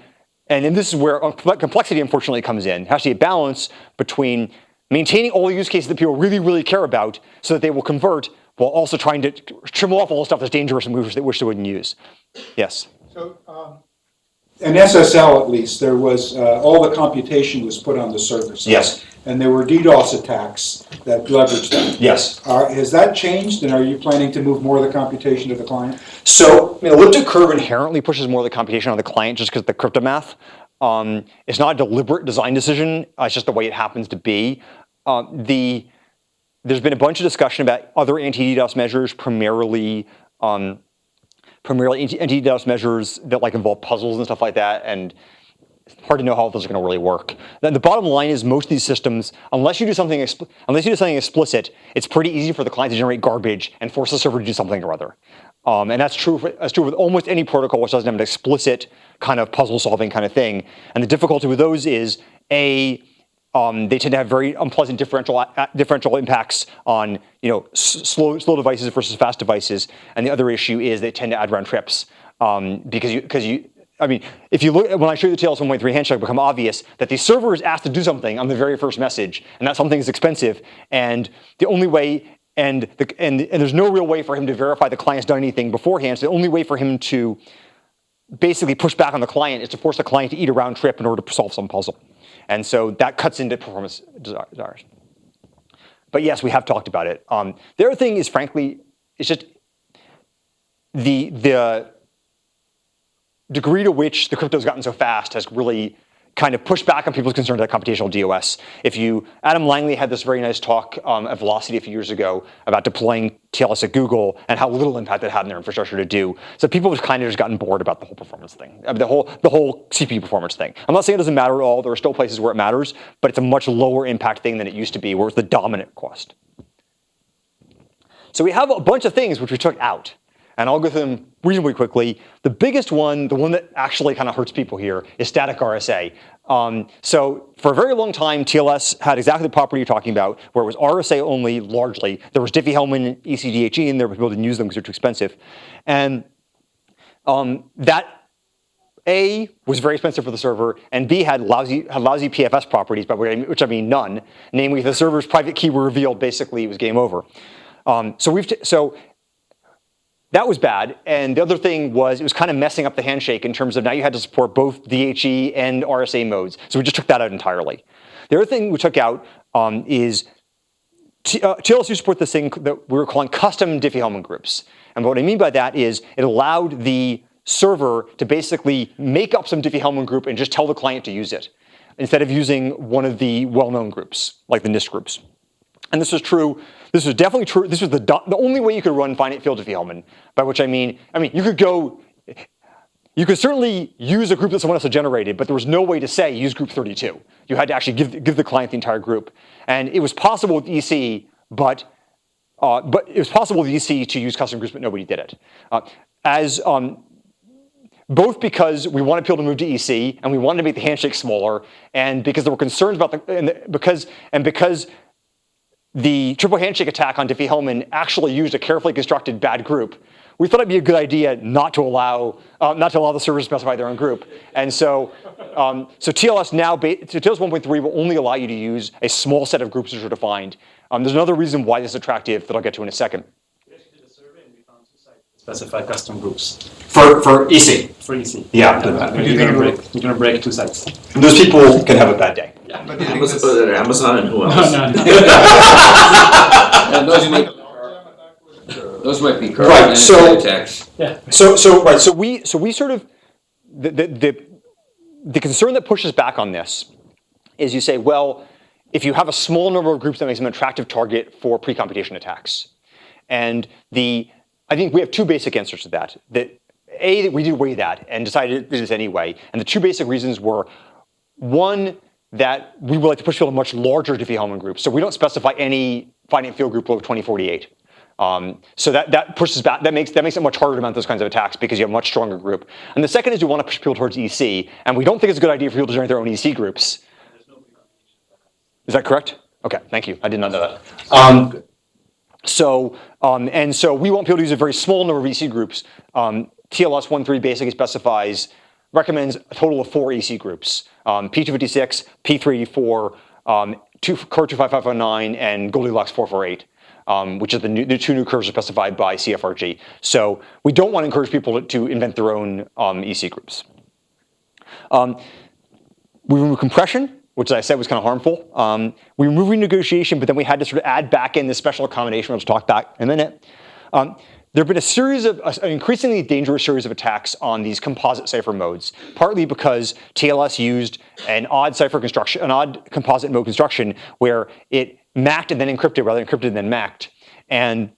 and this is where complexity unfortunately comes in. There has to be a balance between maintaining all the use cases that people really, really care about so that they will convert, while also trying to trim off all the stuff that's dangerous and which they wouldn't use. Yes? So, in SSL at least, there was, all the computation was put on the server side. Yes. And there were DDoS attacks that leveraged that. Yes. Has that changed, and are you planning to move more of the computation to the client? So, elliptic curve inherently pushes more of the computation on the client just because of the crypto math. It's not a deliberate design decision. It's just the way it happens to be. There's been a bunch of discussion about other anti-DDoS measures, primarily anti-DDoS measures that involve puzzles and stuff like that, and it's hard to know how those are going to really work. Then the bottom line is most of these systems, unless you do something explicit, it's pretty easy for the client to generate garbage and force the server to do something or other. And that's true with almost any protocol which doesn't have an explicit kind of puzzle solving kind of thing. And the difficulty with those is they tend to have very unpleasant differential impacts on slow devices versus fast devices. And the other issue is they tend to add round trips if you look when I show you the TLS 1.3 handshake, it become obvious that the server is asked to do something on the very first message, and that something is expensive. And the only way and there's no real way for him to verify the client's done anything beforehand. So the only way for him to basically push back on the client is to force the client to eat a round trip in order to solve some puzzle. And so that cuts into performance desires. But yes, we have talked about it. The other thing is, frankly, it's just the degree to which the crypto's gotten so fast has really kind of pushed back on people's concerns about computational DOS. Adam Langley had this very nice talk at Velocity a few years ago about deploying TLS at Google and how little impact it had in their infrastructure to do. So people have kind of just gotten bored about the whole performance thing, the whole CPU performance thing. I'm not saying it doesn't matter at all. There are still places where it matters, but it's a much lower impact thing than it used to be, where it's the dominant cost. So we have a bunch of things which we took out. And I'll go through them reasonably quickly. The biggest one, the one that actually kind of hurts people here, is static RSA. So for a very long time, TLS had exactly the property you're talking about, where it was RSA only, largely. There was Diffie-Hellman ECDHE in there, but people didn't use them because they're too expensive. And that A, was very expensive for the server, and B, had lousy PFS properties, by which I mean none. Namely, if the server's private key were revealed, basically it was game over. So that was bad, and the other thing was it was kind of messing up the handshake in terms of now you had to support both DHE and RSA modes, so we just took that out entirely. The other thing we took out is TLS used to support this thing that we were calling custom Diffie-Hellman groups, and what I mean by that is it allowed the server to basically make up some Diffie-Hellman group and just tell the client to use it, instead of using one of the well-known groups, like the NIST groups. And this was true. This was definitely true. This was the only way you could run finite field Diffie-Hellman, by which I mean you could certainly use a group that someone else had generated, but there was no way to say use group 32. You had to actually give the client the entire group. And it was possible with EC, but it was possible with EC to use custom groups, but nobody did it. Both because we wanted people to move to EC and we wanted to make the handshake smaller, and because there were concerns about because the triple handshake attack on Diffie-Hellman actually used a carefully constructed bad group, we thought it'd be a good idea not to allow the servers to specify their own group. And so TLS 1.3 will only allow you to use a small set of groups which are defined. There's another reason why this is attractive that I'll get to in a second. We actually did a survey and we found 2 sites that specify custom groups. For EC? For EC. Yeah. We're going to break 2 sites. Those people can have a bad day. Yeah. But Amazon and who else? No. And those might be Right. So attacks. Yeah. So we sort of the concern that pushes back on this is you say, well, if you have a small number of groups, that makes them an attractive target for pre-computation attacks. And I think we have 2 basic answers to that. That we did weigh that and decided to do this anyway. And the 2 basic reasons were, one, that we would like to push people to much larger Diffie-Hellman groups. So we don't specify any finite field group below 2048. So that pushes back, that makes it much harder to mount those kinds of attacks because you have a much stronger group. And the second is we want to push people towards EC, and we don't think it's a good idea for people to generate their own EC groups. Is that correct? Okay, thank you. I did not know that. And so we want people to use a very small number of EC groups. TLS 1.3 basically recommends a total of 4 EC groups: P256, P384, Curve 25509, and Goldilocks 448, which are the 2 new curves specified by CFRG. So we don't want to encourage people to invent their own EC groups. We remove compression, which as I said was kind of harmful. We remove renegotiation, but then we had to sort of add back in this special accommodation, which we'll talk about in a minute. There have been an increasingly dangerous series of attacks on these composite cipher modes, partly because TLS used an odd cipher construction, an odd composite mode construction, where it macked and then encrypted rather than encrypted and then macked. And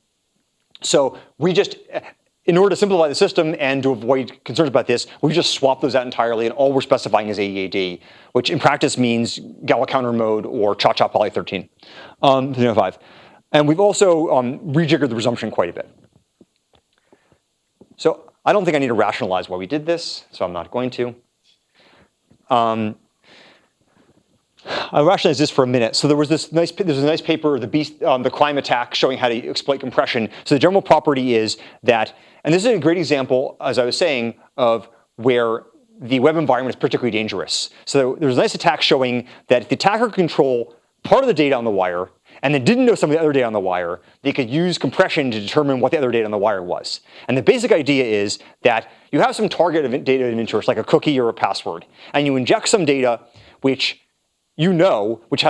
so we just, in order to simplify the system and to avoid concerns about this, we just swapped those out entirely, and all we're specifying is AEAD, which in practice means Gala counter mode or Cha-Cha Poly 13, 305. And we've also rejiggered the presumption quite a bit. So I don't think I need to rationalize why we did this, so I'm not going to. I'll rationalize this for a minute. So there's a nice paper, the crime attack, showing how to exploit compression. So the general property is that, and this is a great example, as I was saying, of where the web environment is particularly dangerous. So there's a nice attack showing that if the attacker could control part of the data on the wire, and they didn't know some of the other data on the wire, they could use compression to determine what the other data on the wire was. And the basic idea is that you have some target of data of interest, like a cookie or a password, and you inject some data which you know, which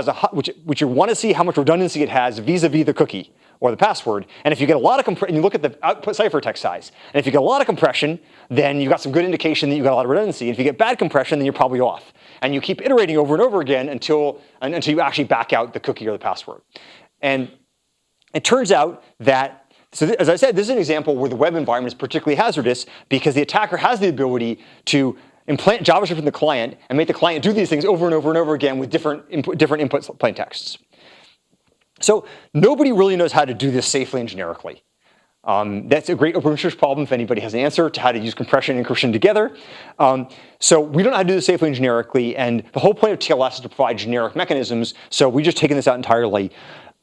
you want to see how much redundancy it has vis-a-vis the cookie or the password. And if you get a lot of compression, you look at the output ciphertext size, and if you get a lot of compression, then you've got some good indication that you've got a lot of redundancy. And if you get bad compression, then you're probably off. And you keep iterating over and over again until you actually back out the cookie or the password. And it turns out that, so as I said, this is an example where the web environment is particularly hazardous because the attacker has the ability to implant JavaScript in the client and make the client do these things over and over and over again with different input plaintexts. So nobody really knows how to do this safely and generically. That's a great open research problem if anybody has an answer to how to use compression and encryption together. So we don't know how to do this safely and generically, and the whole point of TLS is to provide generic mechanisms, so we've just taken this out entirely.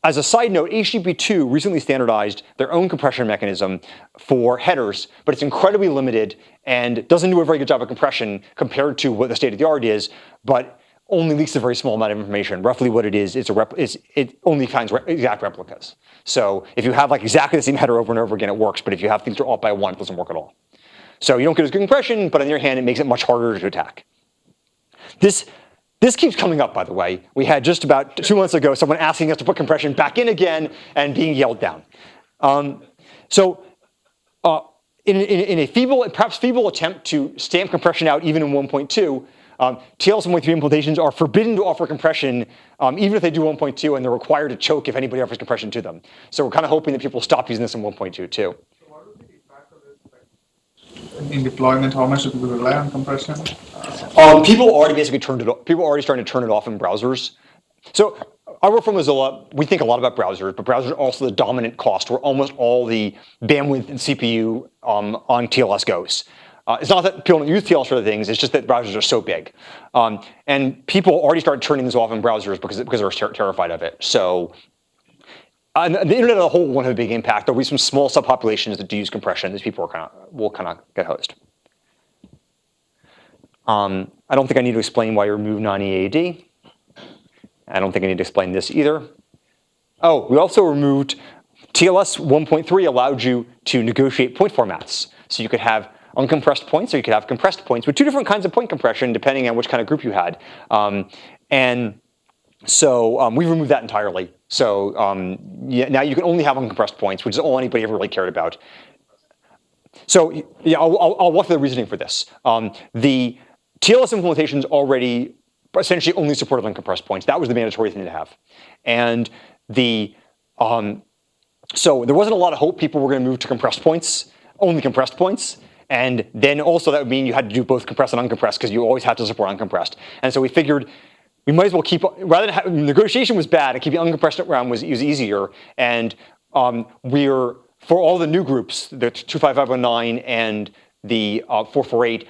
As a side note, HTTP2 recently standardized their own compression mechanism for headers, but it's incredibly limited and doesn't do a very good job of compression compared to what the state of the art is, but only leaks a very small amount of information. Roughly what it is, it only finds exact replicas. So if you have like exactly the same header over and over again, it works, but if you have things that are off by 1, it doesn't work at all. So you don't get as good compression, but on the other hand, it makes it much harder to attack. This keeps coming up, by the way. We had just about 2 months ago someone asking us to put compression back in again and being yelled down. In a perhaps feeble attempt to stamp compression out even in 1.2, TLS 1.3 implementations are forbidden to offer compression even if they do 1.2, and they're required to choke if anybody offers compression to them. So we're kind of hoping that people stop using this in 1.2 too. In deployment, how much do people rely on compression? People already basically turned it off. People are already starting to turn it off in browsers. So I work for Mozilla. We think a lot about browsers, but browsers are also the dominant cost where almost all the bandwidth and CPU on TLS goes. It's not that people don't use TLS for other things, it's just that browsers are so big. And people already started turning this off in browsers because they're terrified of it. So the internet as a whole won't have a big impact. There'll be some small subpopulations that do use compression. These people will kind of get hosed. I don't think I need to explain why you remove non-EAD. I don't think I need to explain this either. Oh, we also removed TLS 1.3 allowed you to negotiate point formats. So you could have uncompressed points or you could have compressed points with 2 different kinds of point compression depending on which kind of group you had. And so we removed that entirely. So yeah, now you can only have uncompressed points, which is all anybody ever really cared about. So yeah, I'll walk through the reasoning for this. The TLS implementations already essentially only supported uncompressed points. That was the mandatory thing to have. And so there wasn't a lot of hope people were going to move to compressed points, only compressed points. And then also that would mean you had to do both compressed and uncompressed because you always had to support uncompressed. And so we figured we might as well keep, rather than negotiation was bad, and keeping uncompressed around was easier. And for all the new groups, the 25519 and the 448,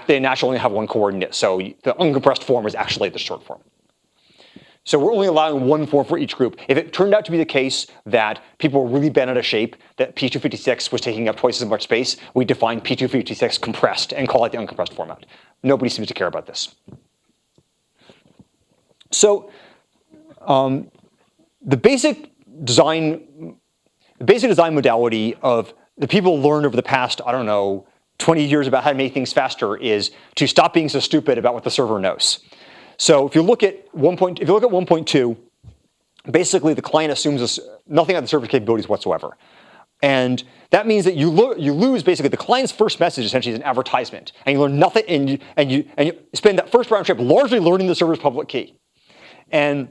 they naturally only have one coordinate. So the uncompressed form is actually the short form. So we're only allowing one form for each group. If it turned out to be the case that people were really bent out of shape, that P256 was taking up twice as much space, we define P256 compressed and call it the uncompressed format. Nobody seems to care about this. So the basic design modality of the people learned over the past, I don't know, 20 years about how to make things faster is to stop being so stupid about what the server knows. So if you look at 1.2, basically the client assumes nothing about the server's capabilities whatsoever. And that means that you lose basically the client's first message essentially is an advertisement, and you learn nothing, and you spend that first round trip largely learning the server's public key. And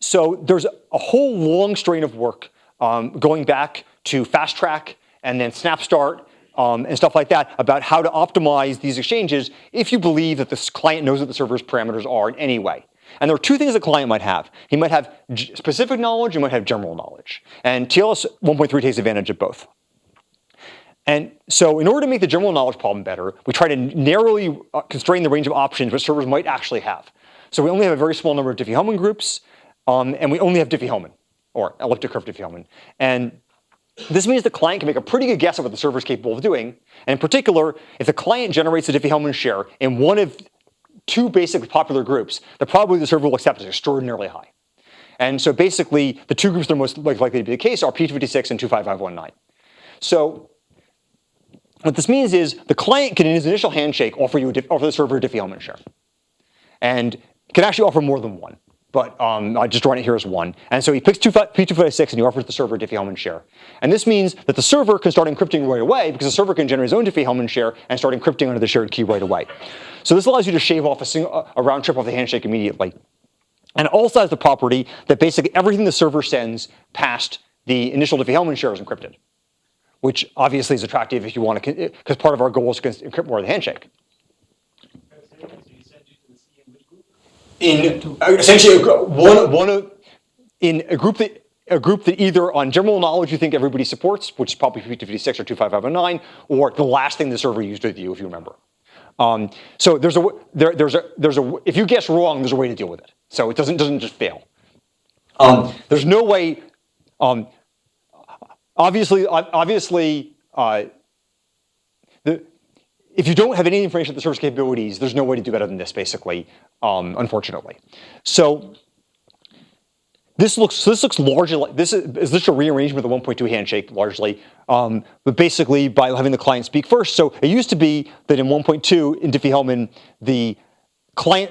so there's a whole long strain of work going back to Fast Track and then Snap Start and stuff like that about how to optimize these exchanges if you believe that this client knows what the server's parameters are in any way. And there are two things the client might have. He might have specific knowledge, he might have general knowledge. And TLS 1.3 takes advantage of both. And so in order to make the general knowledge problem better, we try to narrowly constrain the range of options which servers might actually have. So we only have a very small number of Diffie-Hellman groups, and we only have Diffie-Hellman, or elliptic curve Diffie-Hellman. And this means the client can make a pretty good guess of what the server is capable of doing. And in particular, if the client generates a Diffie-Hellman share in one of two basically popular groups, the probability the server will accept is extraordinarily high. And so basically, the two groups that are most likely to be the case are P256 and 25519. So what this means is the client can, in his initial handshake, offer the server a Diffie-Hellman share. And can actually offer more than one. But I just drawn it here as one. And so he picks P256 and he offers the server a Diffie-Hellman share. And this means that the server can start encrypting right away because the server can generate his own Diffie-Hellman share and start encrypting under the shared key right away. So this allows you to shave off a round trip off the handshake immediately. And it also has the property that basically everything the server sends past the initial Diffie-Hellman share is encrypted, which obviously is attractive if you want to, because part of our goal is to encrypt more of the handshake. In essentially in a group that either on general knowledge you think everybody supports, which is probably P256 or 25509, or the last thing the server used with you, if you remember. So if you guess wrong, there's a way to deal with it. So it doesn't just fail. There's no way. If you don't have any information about the server's capabilities, there's no way to do better than this, basically, unfortunately. So this looks largely like this is just a rearrangement of the 1.2 handshake, largely, but basically by having the client speak first. So it used to be that in 1.2 in Diffie-Hellman, the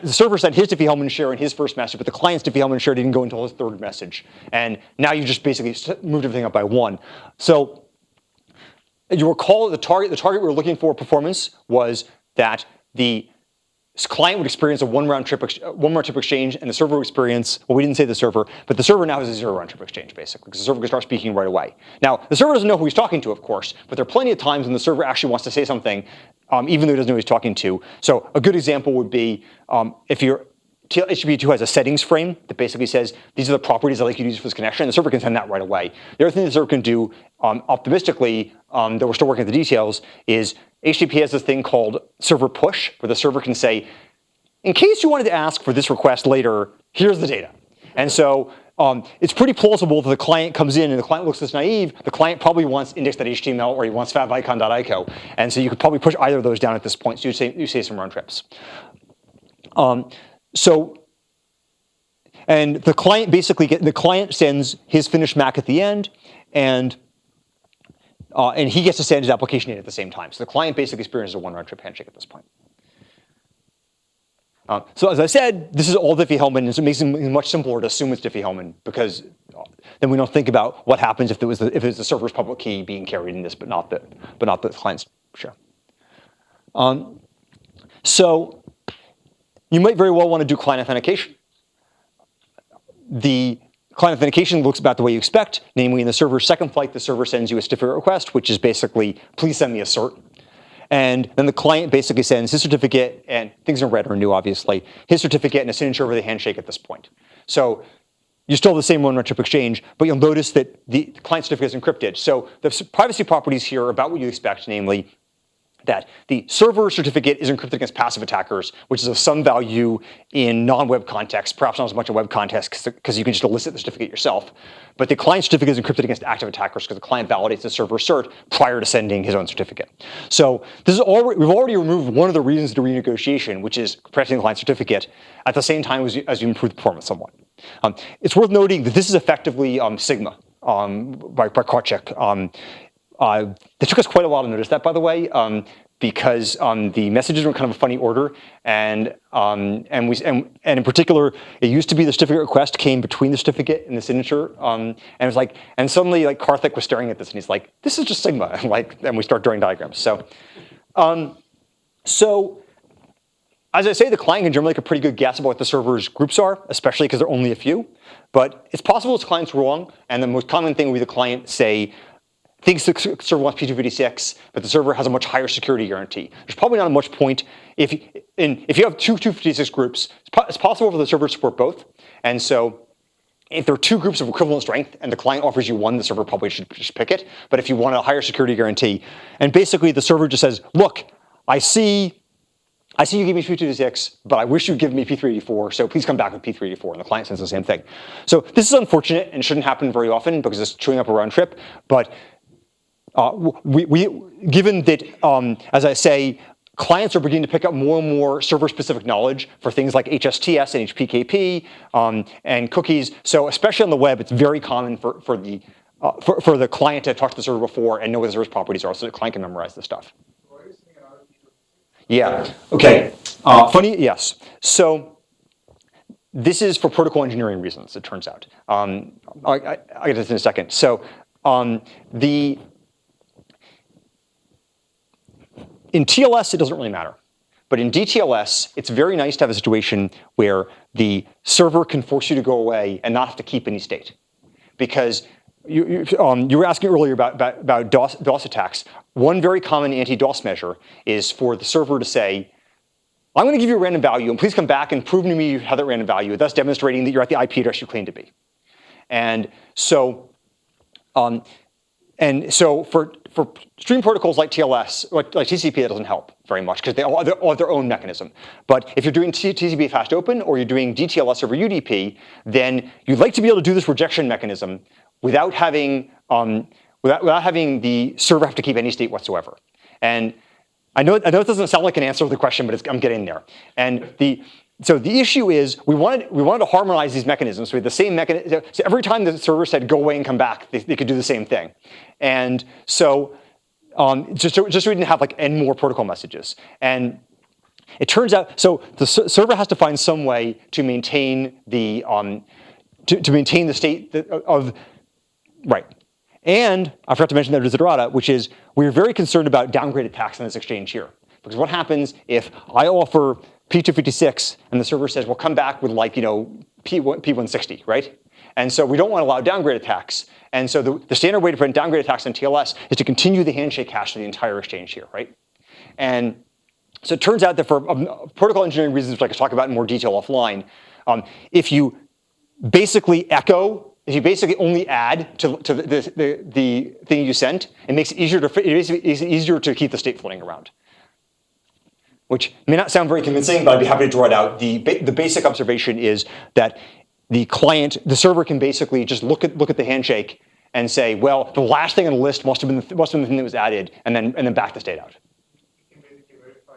server sent his Diffie-Hellman share in his first message, but the client's Diffie-Hellman share didn't go until his third message. And now you just basically moved everything up by one. So you recall the target we were looking for performance was that the client would experience a one round trip exchange, and the server would experience, well, we didn't say the server, but the server now has a 0 round trip exchange, basically, because the server can start speaking right away. Now, the server doesn't know who he's talking to, of course, but there are plenty of times when the server actually wants to say something, even though he doesn't know who he's talking to. So a good example would be if your HTTP2 has a settings frame that basically says, these are the properties I'd like you to use for this connection, and the server can send that right away. The other thing the server can do optimistically, that we're still working at the details, is HTTP has this thing called server push, where the server can say, in case you wanted to ask for this request later, here's the data. And so it's pretty plausible that the client comes in and the client looks this naive. The client probably wants index.html or he wants favicon.ico. And so you could probably push either of those down at this point. So you say some round trips. And the client the client sends his finished MAC at the end, and he gets to send his application in at the same time. So the client basically experiences a one round trip handshake at this point. So as I said, this is all Diffie-Hellman, and so it makes it much simpler to assume it's Diffie-Hellman, because then we don't think about what happens if it was the server's public key being carried in this, but not the client's share. So you might very well want to do client authentication. The client authentication looks about the way you expect, namely in the server's second flight, the server sends you a certificate request, which is basically, please send me a cert. And then the client basically sends his certificate, and things in red are new, obviously, his certificate and a signature over the handshake at this point. So you still have the same one-round trip exchange, but you'll notice that the client certificate is encrypted. So the privacy properties here are about what you expect, namely that the server certificate is encrypted against passive attackers, which is of some value in non-web context, perhaps not as much in web context because you can just elicit the certificate yourself. But the client certificate is encrypted against active attackers because the client validates the server cert prior to sending his own certificate. So this is we've already removed one of the reasons to renegotiation, which is protecting the client certificate at the same time as you improve the performance somewhat. It's worth noting that this is effectively Sigma by Krawczyk. It took us quite a while to notice that, by the way, because the messages were in kind of a funny order, and in particular, it used to be the certificate request came between the certificate and the signature, and it was like, and suddenly like Karthik was staring at this, and he's like, "This is just Sigma," and we start drawing diagrams. So, as I say, the client can generally make a pretty good guess about what the server's groups are, especially because there are only a few. But it's possible this client's wrong, and the most common thing would be the client thinks the server wants P256, but the server has a much higher security guarantee. There's probably not much point if you have two 256 groups. It's possible for the server to support both, and so if there are two groups of equivalent strength and the client offers you one, the server probably should just pick it. But if you want a higher security guarantee, and basically the server just says, "Look, I see you give me P256, but I wish you'd give me P384, so please come back with P384, and the client says the same thing. So this is unfortunate and shouldn't happen very often because it's chewing up a round trip, but given that, as I say, clients are beginning to pick up more and more server-specific knowledge for things like HSTS and HPKP and cookies. So especially on the web, it's very common for the client to talk to the server before and know what the server's properties are, so the client can memorize the stuff. Yeah. Okay. Funny. Yes. So this is for protocol engineering reasons. It turns out. I'll get to this in a second. So in TLS, it doesn't really matter. But in DTLS, it's very nice to have a situation where the server can force you to go away and not have to keep any state. Because you were asking earlier about DOS attacks. One very common anti-DOS measure is for the server to say, I'm going to give you a random value, and please come back and prove to me you have that random value, thus demonstrating that you're at the IP address you claim to be. And so for stream protocols like TLS, like TCP, that doesn't help very much because they all have their own mechanism. But if you're doing TCP fast open or you're doing DTLS over UDP, then you'd like to be able to do this rejection mechanism without having the server have to keep any state whatsoever. And I know it doesn't sound like an answer to the question, but I'm getting there. And so the issue is we wanted to harmonize these mechanisms. So we had the same mechanism. So every time the server said go away and come back, they could do the same thing. And so just so we didn't have like n more protocol messages. And it turns out, so the server has to find some way to maintain the state of right. And I forgot to mention the desiderata, which is we're very concerned about downgrade attacks in this exchange here. Because what happens if I offer P256 and the server says, well, come back with like, P160, right? And so we don't want to allow downgrade attacks. And so the standard way to prevent downgrade attacks in TLS is to continue the handshake hash to the entire exchange here, right? And so it turns out that for protocol engineering reasons, which I could talk about in more detail offline, if you basically only add to the thing you sent, it makes it easier to keep the state floating around. Which may not sound very convincing, but I'd be happy to draw it out. The basic observation is that the server can basically just look at the handshake and say, well, the last thing on the list must have been the thing that was added, and then back the state out. You can basically verify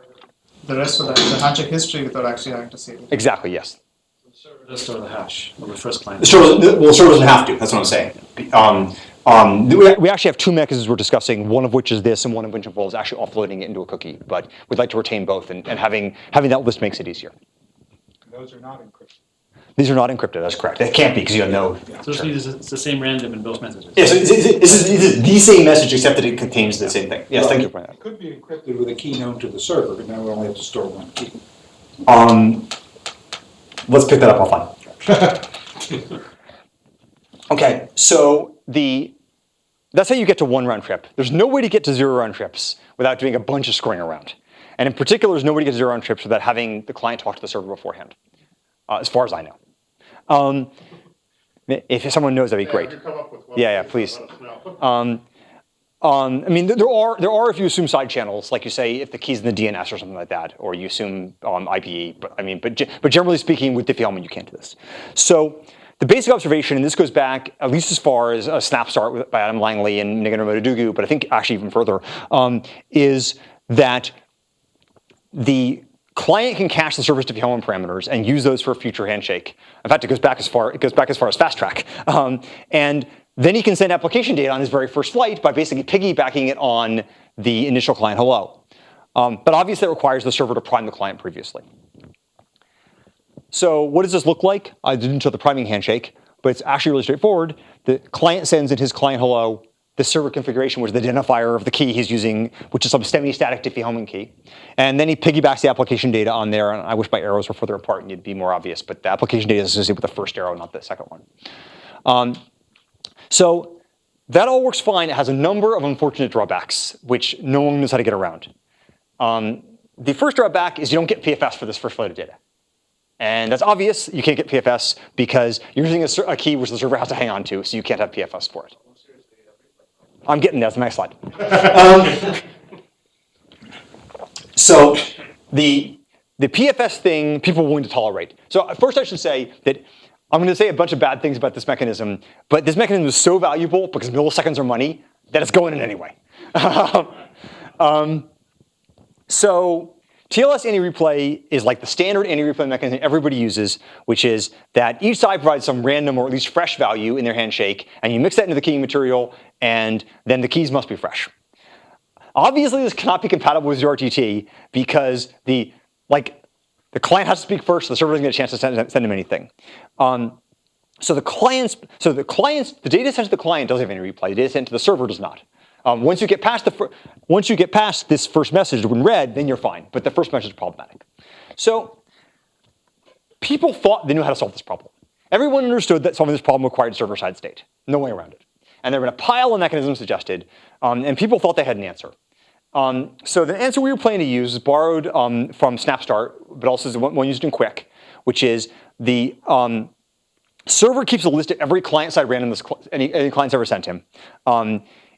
the rest of the handshake history without actually having to save it. Exactly. Yes. The server does store the hash on the first client. The server doesn't have to. That's what I'm saying. We actually have two mechanisms we're discussing, one of which is this and one of which involves actually offloading it into a cookie. But we'd like to retain both, and having that list makes it easier. Those are not encrypted. These are not encrypted, that's correct. It can't be because you don't know. So it's the same random in both messages. Yes, it's the same message except that it contains the same thing. Yes, thank you for that. It could be encrypted with a key known to the server, but now we only have to store one key. Let's pick that up offline. Okay, so that's how you get to one round trip. There's no way to get to 0 round trips without doing a bunch of screwing around. And in particular, there's no way to get to 0 round trips without having the client talk to the server beforehand, as far as I know. If someone knows, that'd be great. If you come up with one, Yeah, please. let us know. I mean, there are if you assume side channels, like you say, if the key's in the DNS or something like that, or you assume IPE. But I mean, but generally speaking, with Diffie-Hellman, you can't do this. So the basic observation, and this goes back at least as far as a snapstart by Adam Langley and Nigan Ramotudugu, but I think actually even further, is that the client can cache the server's Diffie-Hellman parameters and use those for a future handshake. In fact, it goes back as far as fast track, and then he can send application data on his very first flight by basically piggybacking it on the initial client hello. But obviously, that requires the server to prime the client previously. So what does this look like? I didn't show the priming handshake, but it's actually really straightforward. The client sends in his client hello, the server configuration, which is the identifier of the key he's using, which is some semi-static Diffie-Hellman key. And then he piggybacks the application data on there. And I wish my arrows were further apart and it'd be more obvious, but the application data is associated with the first arrow, not the second one. So that all works fine. It has a number of unfortunate drawbacks, which no one knows how to get around. The first drawback is you don't get PFS for this first flight of data. And that's obvious. You can't get PFS because you're using a key which the server has to hang on to, so you can't have PFS for it. I'm getting there. That's the next slide. So the PFS thing, people are willing to tolerate. So first I should say that I'm going to say a bunch of bad things about this mechanism, but this mechanism is so valuable because milliseconds are money that it's going in anyway. So TLS Any Replay is like the standard Any Replay mechanism everybody uses, which is that each side provides some random or at least fresh value in their handshake, and you mix that into the keying material, and then the keys must be fresh. Obviously, this cannot be compatible with ZRTT because the client has to speak first, so the server doesn't get a chance to send him anything. So the data sent to the client does have Any Replay. The data sent to the server does not. Once you get past this first message when read, then you're fine. But the first message is problematic. So people thought they knew how to solve this problem. Everyone understood that solving this problem required server-side state. No way around it. And there have been a pile of mechanisms suggested, and people thought they had an answer. So the answer we were planning to use is borrowed from Snapstart, but also is one used in Quick, which is the server keeps a list of every client-side random any client's ever sent him.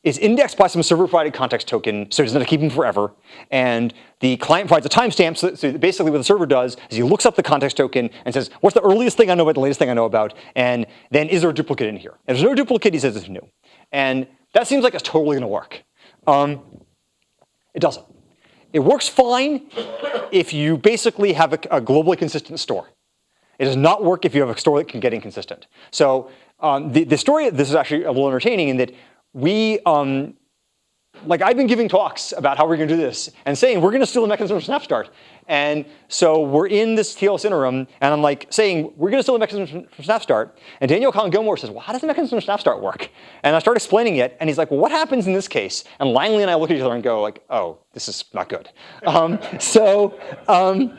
It's indexed by some server-provided context token, so it doesn't have to keep them forever. And the client provides a timestamp, so basically what the server does is he looks up the context token and says, what's the earliest thing I know about, the latest thing I know about, and then is there a duplicate in here? If there's no duplicate, he says it's new. And that seems like it's totally going to work. It doesn't. It works fine if you basically have a globally consistent store. It does not work if you have a store that can get inconsistent. So the story, this is actually a little entertaining in that we, I've been giving talks about how we're going to do this and saying we're going to steal the mechanism from Snapstart. And so we're in this TLS interim, and I'm saying we're going to steal the mechanism from Snapstart. And Daniel Collin Gilmore says, well, how does the mechanism from Snapstart work? And I start explaining it, and he's like, well, what happens in this case? And Langley and I look at each other and go oh, this is not good. So I'm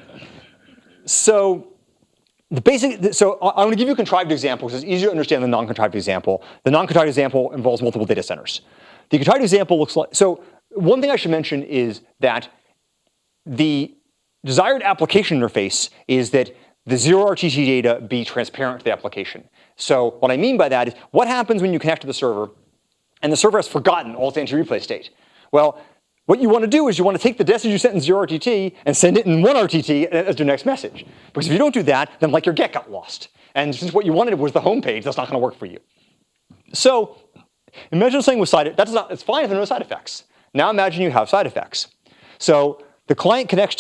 going to give you a contrived example because it's easier to understand the non-contrived example. The non-contrived example involves multiple data centers. The contrived example looks like, so one thing I should mention is that the desired application interface is that the ZRTT data be transparent to the application. So what I mean by that is what happens when you connect to the server and the server has forgotten all its anti-replay state? Well, what you want to do is you want to take the message you sent in ZRTT and send it in one RTT as your next message. Because if you don't do that, then your get got lost. And since what you wanted was the home page, that's not going to work for you. So imagine something with it's fine if there are no side effects. Now imagine you have side effects. So the client connects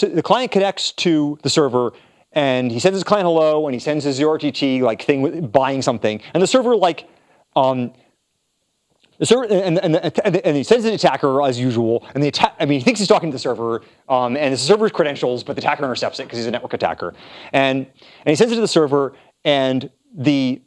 to the server, and he sends his client hello, and he sends his ZRTT thing with buying something, and the server and he sends the attacker as usual, and he thinks he's talking to the server, and it's the server's credentials, but the attacker intercepts it because he's a network attacker, and he sends it to the server, and the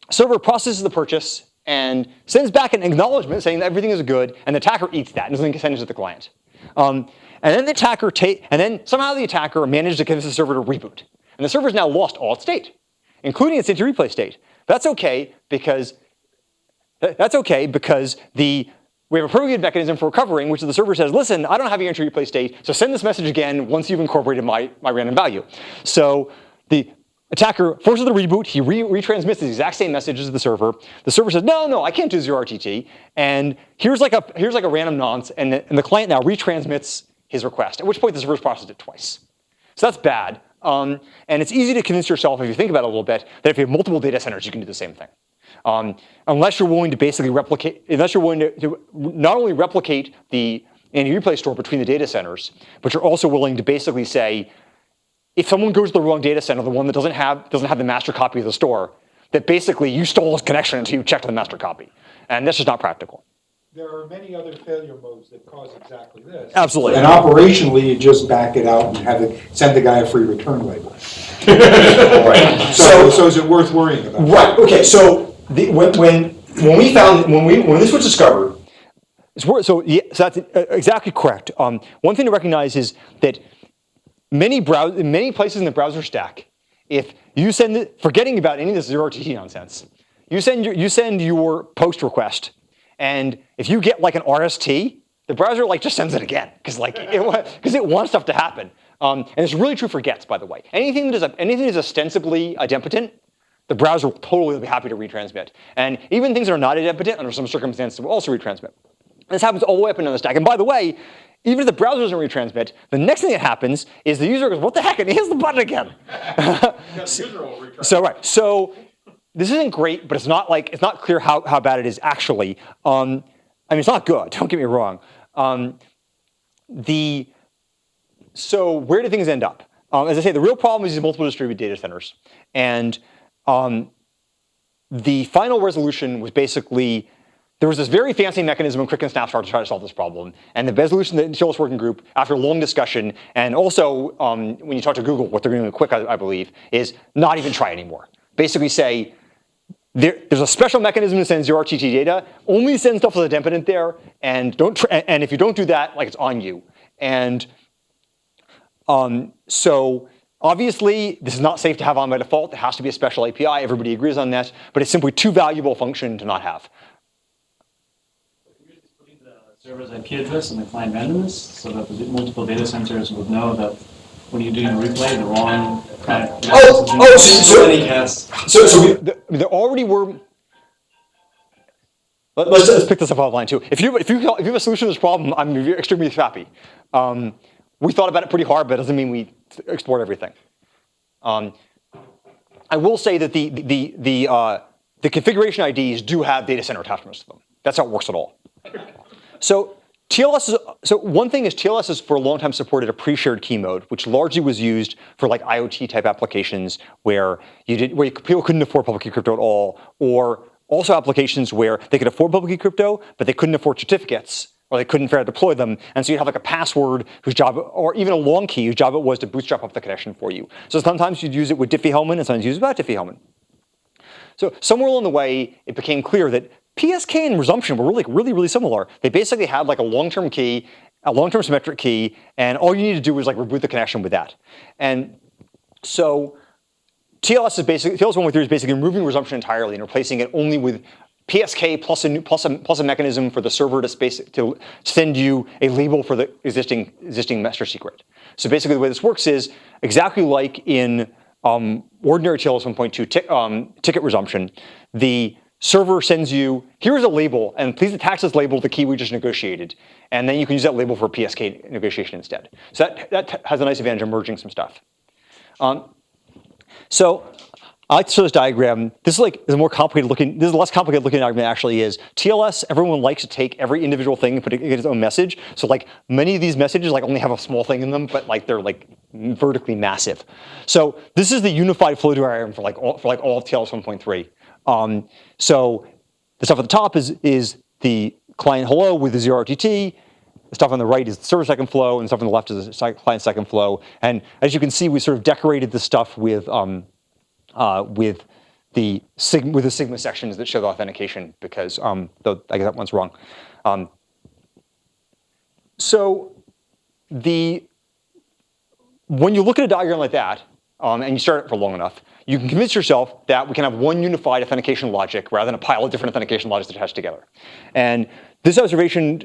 server processes the purchase and sends back an acknowledgement saying that everything is good, and the attacker eats that and doesn't send it to the client. And then somehow the attacker managed to convince the server to reboot, and the server's now lost all its state, including its anti-replay state. That's okay because we have a pretty good mechanism for recovering, which is the server says, listen, I don't have your anti-replay state, so send this message again once you've incorporated my random value. So attacker forces the reboot. He retransmits the exact same messages to the server. The server says, no, I can't do 0RTT. And here's like a random nonce, and the client now retransmits his request, at which point the server's processed it twice. So that's bad. And it's easy to convince yourself, if you think about it a little bit, that if you have multiple data centers, you can do the same thing. Unless you're willing to basically replicate, unless you're willing to not only replicate the Any Replay store between the data centers, but you're also willing to basically say, if someone goes to the wrong data center, the one that doesn't have the master copy of the store, that basically you stole his connection until you checked the master copy. And that's just not practical. There are many other failure modes that cause exactly this. Absolutely. And operationally, you just back it out and have it send the guy a free return label. Right. So is it worth worrying about? Right. Okay. So when this was discovered, so that's exactly correct. One thing to recognize is that many places in the browser stack, if you send forgetting about any of this 0RTT nonsense, you send your post request, and if you get like an RST, the browser like just sends it again because it wants stuff to happen. And it's really true for gets, by the way. Anything that is ostensibly idempotent, the browser will totally be happy to retransmit. And even things that are not idempotent, under some circumstances, will also retransmit. This happens all the way up and down the stack. And by the way, even if the browser doesn't retransmit, the next thing that happens is the user goes, what the heck, and he hits the button again. So this isn't great, but it's not clear how bad it is actually. I mean, it's not good, don't get me wrong. So where do things end up? As I say, the real problem is these multiple distributed data centers. And the final resolution was basically, there was this very fancy mechanism in Quick and Snapshot to try to solve this problem. And the resolution of the TLS Working Group, after a long discussion, and also when you talk to Google, what they're doing with Quick, I believe, is not even try anymore. Basically say, there's a special mechanism to send 0RTT data, only send stuff with idempotent there, and if you don't do that, like it's on you. And so obviously, this is not safe to have on by default. There has to be a special API. Everybody agrees on that. But it's simply too valuable a function to not have. You're just putting the server's IP address and the client randomness so that the multiple data centers would know that when you're doing a replay, the wrong client. So there already were. Let's pick this up offline too. If you have a solution to this problem, I'm extremely happy. We thought about it pretty hard, but it doesn't mean we explored everything. I will say that the configuration IDs do have data center attachments to them. That's how it works at all. So one thing is TLS has for a long time supported a pre-shared key mode, which largely was used for like IoT type applications where people couldn't afford public key crypto at all, or also applications where they could afford public key crypto, but they couldn't afford certificates, or they couldn't fair deploy them, and so you'd have like a password whose job, or even a long key whose job it was to bootstrap up the connection for you. So sometimes you'd use it with Diffie-Hellman, and sometimes you'd use it without Diffie-Hellman. So somewhere along the way, it became clear that PSK and resumption were really similar. They basically had like a long-term key, a long-term symmetric key, and all you need to do was like reboot the connection with that. And so TLS 1.3 is basically removing resumption entirely and replacing it only with PSK plus a mechanism for the server to send you a label for the existing master secret. So basically the way this works is exactly like in ordinary TLS 1.2 ticket resumption. The server sends you, here's a label, and please attach this label to the key we just negotiated. And then you can use that label for PSK negotiation instead. So that has a nice advantage of merging some stuff. So I like to show this diagram. This is more complicated looking. This is a less complicated looking diagram than it actually is. TLS, everyone likes to take every individual thing and put it in its own message. So like many of these messages like only have a small thing in them, but like they're like vertically massive. So this is the unified flow diagram for all of TLS 1.3. So the stuff at the top is the client hello with the 0RTT. The stuff on the right is the server second flow, and the stuff on the left is the client second flow. And as you can see, we sort of decorated the stuff with the sigma sections that show the authentication, because though I guess that one's wrong. So when you look at a diagram like that, and you start it for long enough, you can convince yourself that we can have one unified authentication logic rather than a pile of different authentication logics attached together. And this observation,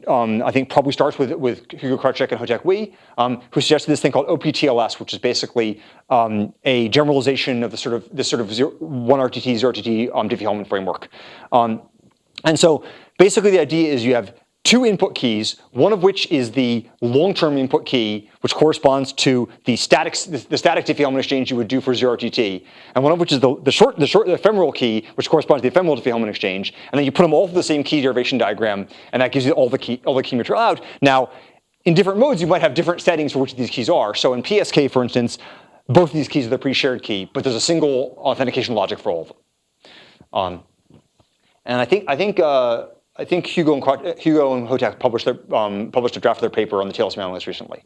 I think, probably starts with Hugo Karczyk and Ho-Jack Wee, who suggested this thing called OPTLS, which is basically a generalization of this sort of 1RTT, 0RTT Diffie-Hellman framework. And so basically the idea is you have two input keys, one of which is the long-term input key, which corresponds to the static Diffie-Hellman exchange you would do for 0RTT, and one of which is the ephemeral key, which corresponds to the ephemeral Diffie-Hellman exchange, and then you put them all through the same key derivation diagram, and that gives you all the key material out. Now, in different modes, you might have different settings for which of these keys are. So in PSK, for instance, both of these keys are the pre-shared key, but there's a single authentication logic for all of them. And I think Hugo and Ho-Jack published a draft of their paper on the TLS mailing list recently.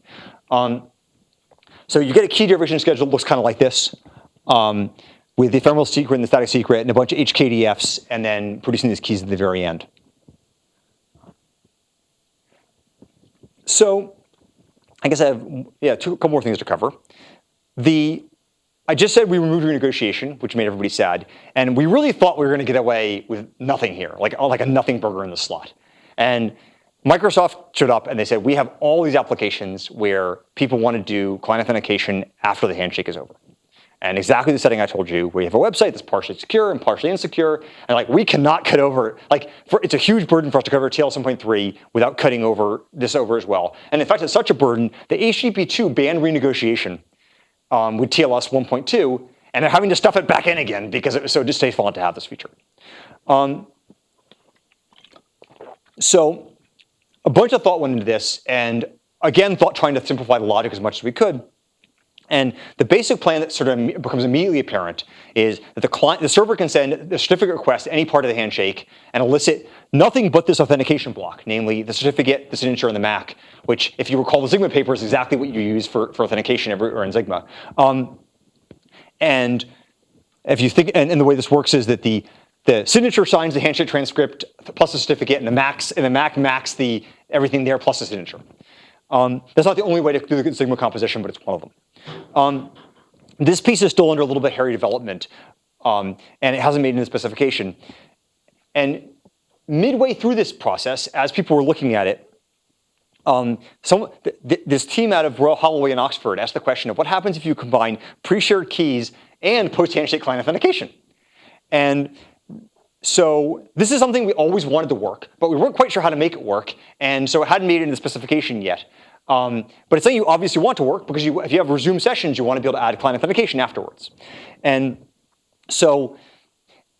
So you get a key derivation schedule that looks kind of like this, with the ephemeral secret and the static secret and a bunch of HKDFs, and then producing these keys at the very end. So I guess I have a couple more things to cover. I just said we removed renegotiation, which made everybody sad, and we really thought we were going to get away with nothing here, like a nothing burger in the slot. And Microsoft showed up and they said, we have all these applications where people want to do client authentication after the handshake is over. And exactly the setting I told you, where you have a website that's partially secure and partially insecure, and like we cannot cut over, it's a huge burden for us to cover TLS 1.3 without cutting this over as well. And in fact, it's such a burden that HTTP2 banned renegotiation with TLS 1.2, and they're having to stuff it back in again because it was so distasteful to have this feature. So a bunch of thought went into this, and again, trying to simplify the logic as much as we could. And the basic plan that sort of becomes immediately apparent is that the server can send the certificate request to any part of the handshake and elicit nothing but this authentication block, namely the certificate, the signature, and the MAC, which, if you recall the Sigma paper, is exactly what you use for authentication everywhere in Sigma. And if you think, and the way this works is that the signature signs the handshake transcript plus the certificate, and the MAC max everything there plus the signature. That's not the only way to do the Sigma composition, but it's one of them. This piece is still under a little bit hairy development, and it hasn't made it in the specification. And midway through this process, as people were looking at it, this team out of Royal Holloway in Oxford asked the question of what happens if you combine pre-shared keys and post-handshake client authentication. And so this is something we always wanted to work, but we weren't quite sure how to make it work, and so it hadn't made it in the specification yet. But it's something you obviously want to work because if you have resume sessions, you want to be able to add client authentication afterwards. And so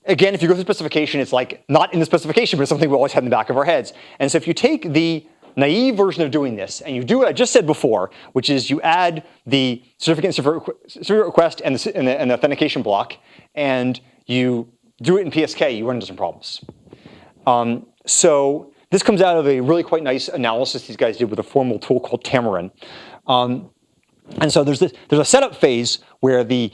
again, if you go through the specification, it's like not in the specification, but it's something we always had in the back of our heads. And so if you take the naive version of doing this, and you do what I just said before, which is you add the certificate request and the authentication block, and you do it in PSK, you run into some problems. So this comes out of a really quite nice analysis these guys did with a formal tool called Tamarin. And so there's a setup phase where the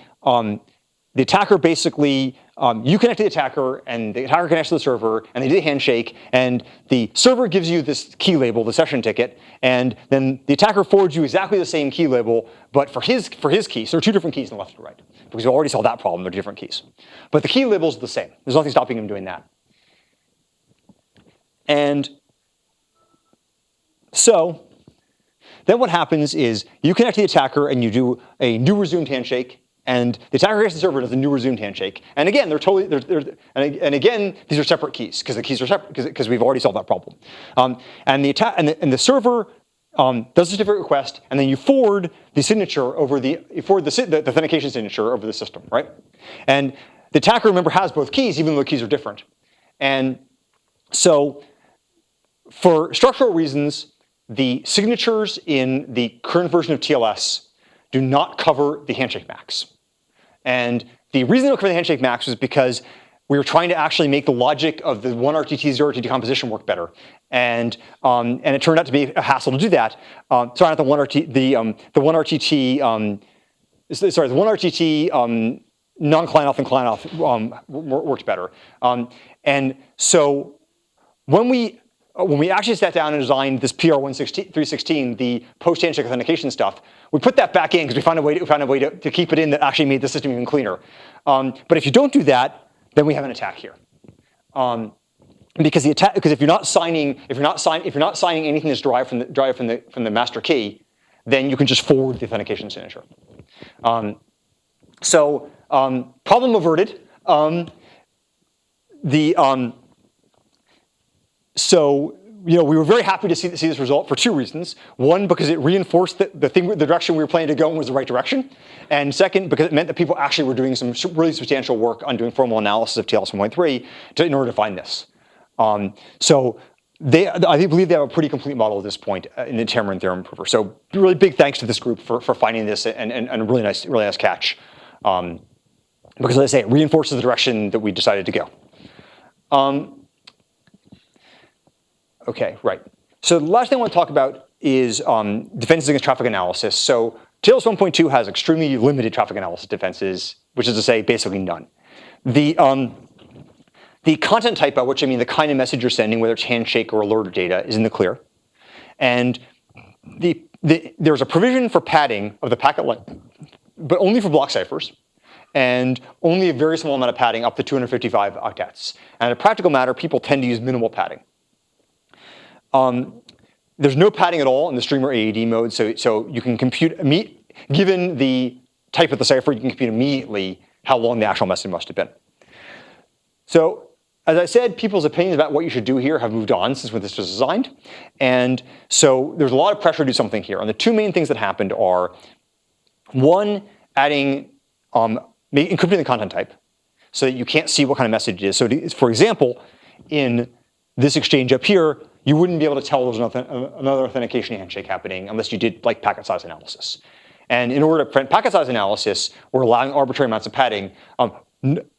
attacker basically, you connect to the attacker, and the attacker connects to the server, and they do a handshake, and the server gives you this key label, the session ticket, and then the attacker forwards you exactly the same key label, but for his key. So there are two different keys on the left and right, because we already solved that problem. They're different keys. But the key label is the same. There's nothing stopping him doing that. And so then what happens is you connect to the attacker, and you do a new resumed handshake, and the attacker connects to the server does a new resumed handshake. And again, and again, these are separate keys because the keys are separate because we've already solved that problem. And the server does the certificate request, and then you forward the signature over the authentication signature over the system, right? And the attacker, remember, has both keys, even though the keys are different. And so for structural reasons, the signatures in the current version of TLS do not cover the handshake max. And the reason they don't cover the handshake max was because we were trying to actually make the logic of the 1RTT, 0RTT composition work better. And it turned out to be a hassle to do that. Sorry, not the 1RTT, the 1RTT non-client off and client off worked better. And so when we when we actually sat down and designed this PR316, the post-handshake authentication stuff, we put that back in because we found a way to keep it in that actually made the system even cleaner. But if you don't do that, then we have an attack here. Because if you're not signing anything that's derived from the master key, then you can just forward the authentication signature. Problem averted. We were very happy to see this result for two reasons. One, because it reinforced that the direction we were planning to go in was the right direction. And second, because it meant that people actually were doing some really substantial work on doing formal analysis of TLS 1.3 in order to find this. I believe they have a pretty complete model at this point in the Tamarind theorem prover. So really big thanks to this group for finding this and a really nice catch. Because as I say, it reinforces the direction that we decided to go. Okay, right. So the last thing I want to talk about is defenses against traffic analysis. So TLS 1.2 has extremely limited traffic analysis defenses, which is to say basically none. The content type, by which I mean the kind of message you're sending, whether it's handshake or alert or data, is in the clear. And there's a provision for padding of the packet length, but only for block ciphers, and only a very small amount of padding up to 255 octets. And as a practical matter, people tend to use minimal padding. There's no padding at all in the streamer AED mode, so you can compute, given the type of the cipher, you can compute immediately how long the actual message must have been. So as I said, people's opinions about what you should do here have moved on since when this was designed. And so there's a lot of pressure to do something here. And the two main things that happened are, one, encrypting the content type so that you can't see what kind of message it is. So for example, in this exchange up here, you wouldn't be able to tell there's another authentication handshake happening unless you did like packet size analysis. And in order to prevent packet size analysis, we're allowing arbitrary amounts of padding.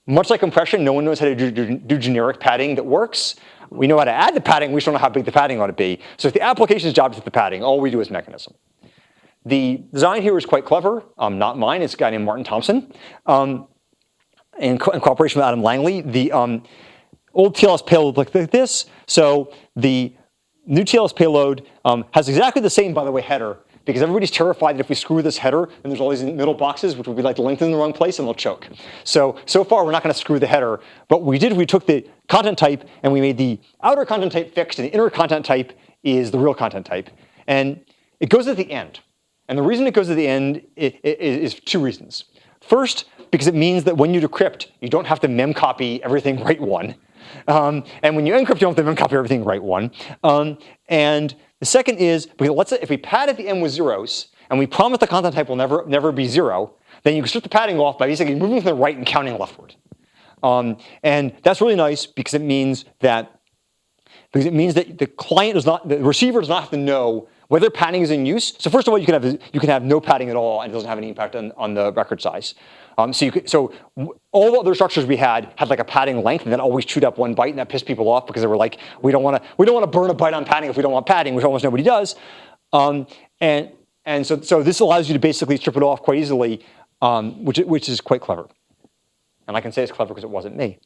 Much like compression, no one knows how to do generic padding that works. We know how to add the padding, we just don't know how big the padding ought to be. So if the application's job is the padding, all we do is mechanism. The design here is quite clever, not mine, it's a guy named Martin Thompson. In cooperation with Adam Langley, the old TLS payload looked like this. So the new TLS payload has exactly the same, by the way, header, because everybody's terrified that if we screw this header, then there's all these middle boxes, which would be like linked in the wrong place, and they'll choke. So far, we're not going to screw the header. But what we did, we took the content type, and we made the outer content type fixed, and the inner content type is the real content type. And it goes at the end. And the reason it goes at the end is two reasons. First, because it means that when you decrypt, you don't have to memcopy everything right one. And when you encrypt, you don't have to memcopy everything right one. And the second is, because let's say if we pad at the end with zeros, and we promise the content type will never be zero, then you can strip the padding off by basically moving to the right and counting leftward. And that's really nice because it means that the client does not, the receiver does not have to know whether padding is in use. So first of all, you can have no padding at all, and it doesn't have any impact on the record size. So all the other structures we had like a padding length, and then always chewed up one byte, and that pissed people off because they were like, we don't want to burn a byte on padding if we don't want padding, which almost nobody does. So this allows you to basically strip it off quite easily, which is quite clever. And I can say it's clever because it wasn't me.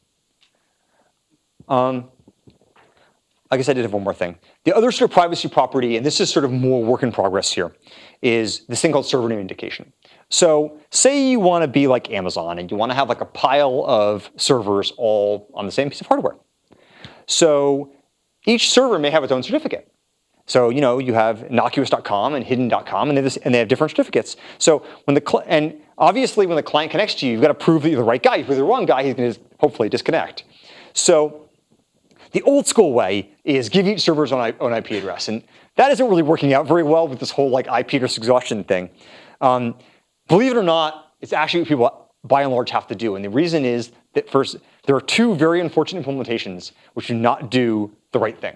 I guess I did have one more thing. The other sort of privacy property, and this is sort of more work in progress here, is this thing called server name indication. So say you want to be like Amazon and you want to have like a pile of servers all on the same piece of hardware. So each server may have its own certificate. So you have innocuous.com and hidden.com, and they have different certificates. So and obviously when the client connects to you, you've got to prove that you're the right guy. If you're the wrong guy, he's going to hopefully disconnect. So the old school way is give each server its own IP address, and that isn't really working out very well with this whole like IP address exhaustion thing. Believe it or not, it's actually what people by and large have to do, and the reason is that first, there are two very unfortunate implementations which do not do the right thing.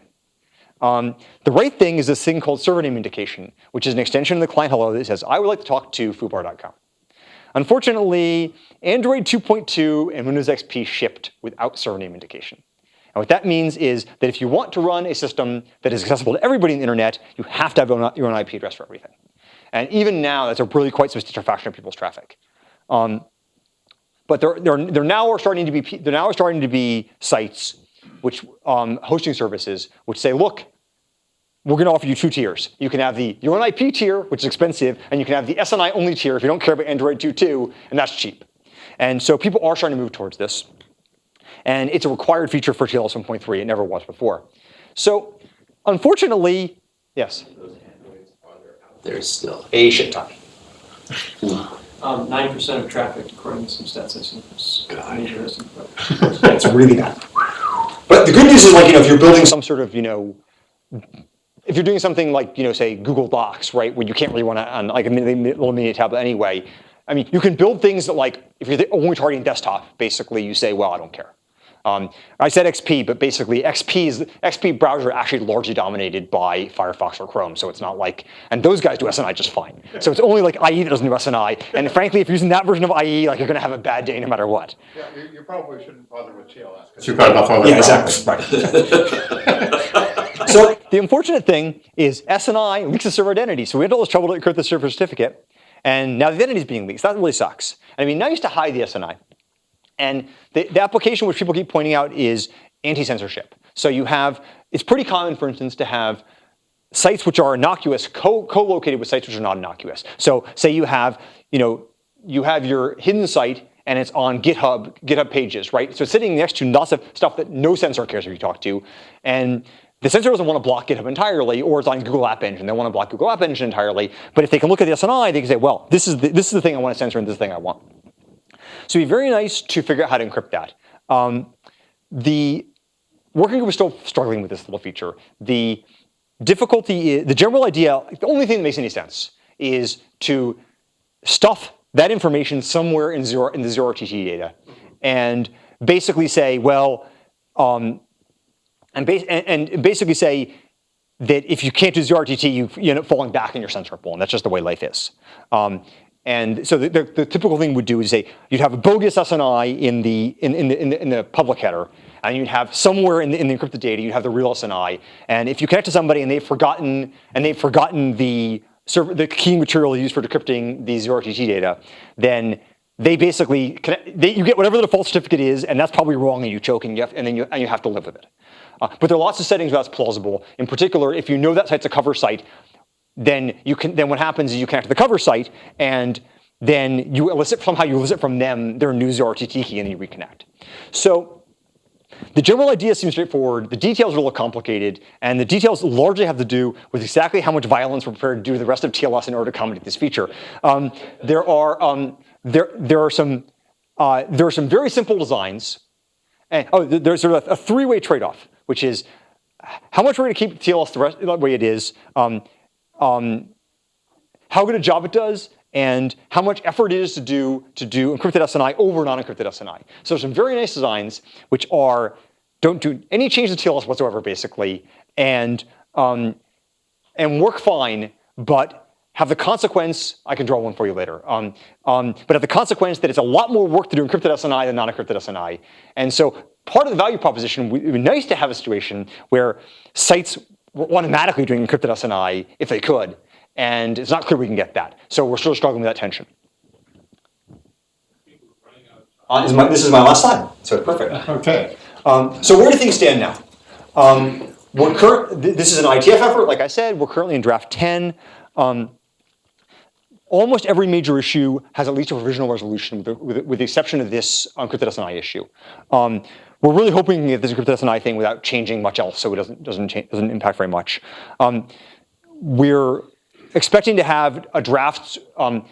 The right thing is this thing called server name indication, which is an extension of the client hello that says, I would like to talk to foobar.com. Unfortunately, Android 2.2 and Windows XP shipped without server name indication. And what that means is that if you want to run a system that is accessible to everybody on the internet, you have to have your own IP address for everything. And even now, that's a really quite substantial fraction of people's traffic. But there now are starting to be sites which hosting services, which say, look, we're going to offer you 2 tiers. You can have the your own IP tier, which is expensive, and you can have the SNI only tier if you don't care about Android 2.2, and that's cheap. And so people are starting to move towards this. And it's a required feature for TLS 1.3. It never was before. So unfortunately, yes? Those Androids are out there still. A shit ton. 9% of traffic, according to some stats I've seen. Major hosting providers. It's really bad. But the good news is, like, if you're building some sort of, if you're doing something like, say, Google Docs, right, where you can't really run it on like a little mini tablet anyway. I mean, you can build things that, like, if you're only targeting desktop, basically you say, well, I don't care. I said XP, but basically XP browser actually largely dominated by Firefox or Chrome, so it's not like, and those guys do SNI just fine. So it's only like IE that doesn't do SNI, and frankly, if you're using that version of IE, like, you're going to have a bad day no matter what. Yeah, you probably shouldn't bother with TLS. Because you've got enough other exactly. Right. So the unfortunate thing is SNI leaks the server identity, so we had all this trouble to encrypt the server certificate, and now the identity is being leaked. So that really sucks. I mean, now you used to hide the SNI. And the application which people keep pointing out is anti-censorship. So you have, it's pretty common, for instance, to have sites which are innocuous co-located with sites which are not innocuous. So say you have, you have your hidden site and it's on GitHub pages, right? So it's sitting next to lots of stuff that no censor cares if you talk to. And the censor doesn't want to block GitHub entirely, or it's on Google App Engine. They want to block Google App Engine entirely. But if they can look at the SNI, they can say, well, this is the thing I want to censor and this is the thing I want. So it'd be very nice to figure out how to encrypt that. The working group is still struggling with this little feature. The difficulty is, the general idea, the only thing that makes any sense is to stuff that information somewhere in the 0RTT data and basically say, well, and basically say that if you can't do 0RTT, you end up falling back in your censor pool, and that's just the way life is. And so the typical thing would do is say you'd have a bogus SNI in the public header, and you'd have somewhere in the encrypted data you'd have the real SNI. And if you connect to somebody and they've forgotten the key material used for decrypting the 0RTT data, then they basically you get whatever the default certificate is, and that's probably wrong, and you choke, and you have to live with it. But there are lots of settings where that's plausible. In particular, if you know that site's a cover site, then what happens is you connect to the cover site, and then you elicit from them their new 0RTT key, and you reconnect. So the general idea seems straightforward. The details are a little complicated, and the details largely have to do with exactly how much violence we're prepared to do to the rest of TLS in order to accommodate this feature. There are some very simple designs, and there's sort of a 3-way trade-off, which is how much we're going to keep TLS the way it is. How good a job it does, and how much effort it is to do encrypted SNI over non-encrypted SNI. So there's some very nice designs which don't do any change to TLS whatsoever, basically, and work fine, but have the consequence, I can draw one for you later, but have the consequence that it's a lot more work to do encrypted SNI than non-encrypted SNI. And so part of the value proposition would be nice to have a situation where sites were automatically doing encrypted SNI if they could, and it's not clear we can get that. So we're still struggling with that tension. This is my last slide, so it's perfect. Okay. So where do things stand now? This is an IETF effort, like I said. We're currently in draft 10. Almost every major issue has at least a provisional resolution, with the exception of this encrypted SNI issue. We're really hoping to get this encrypted SNI thing without changing much else, so it doesn't impact very much. We're expecting to have a draft. The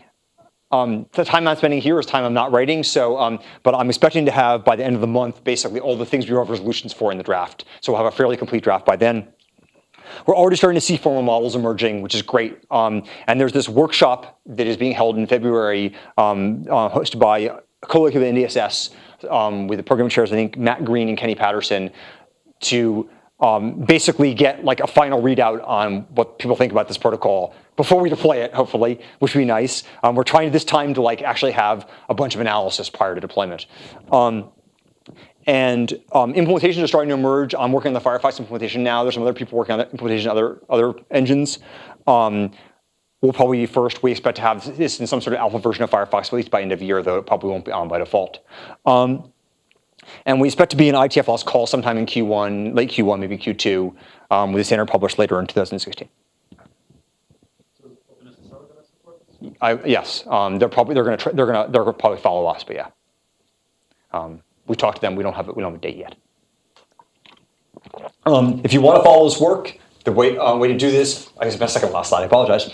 time I'm spending here is time I'm not writing, so but I'm expecting to have by the end of the month basically all the things we have resolutions for in the draft. So we'll have a fairly complete draft by then. We're already starting to see formal models emerging, which is great. And there's this workshop that is being held in February, hosted by co-located with NDSS, with the program chairs, I think, Matt Green and Kenny Patterson, to basically get like a final readout on what people think about this protocol before we deploy it, hopefully, which would be nice. We're trying this time to like actually have a bunch of analysis prior to deployment. And implementations are starting to emerge. I'm working on the Firefox implementation now. There's some other people working on the implementation of other engines. We'll probably be first. We expect to have this in some sort of alpha version of Firefox, at least by end of year, though it probably won't be on by default. And we expect to be an IETF TLS call sometime in Q1, late Q1, maybe Q2, with the standard published later in 2016. Yes, they're gonna probably follow us, but yeah. We talked to them. We don't have a date yet. If you want to follow this work, the way to do this, I guess my second last slide, I apologize,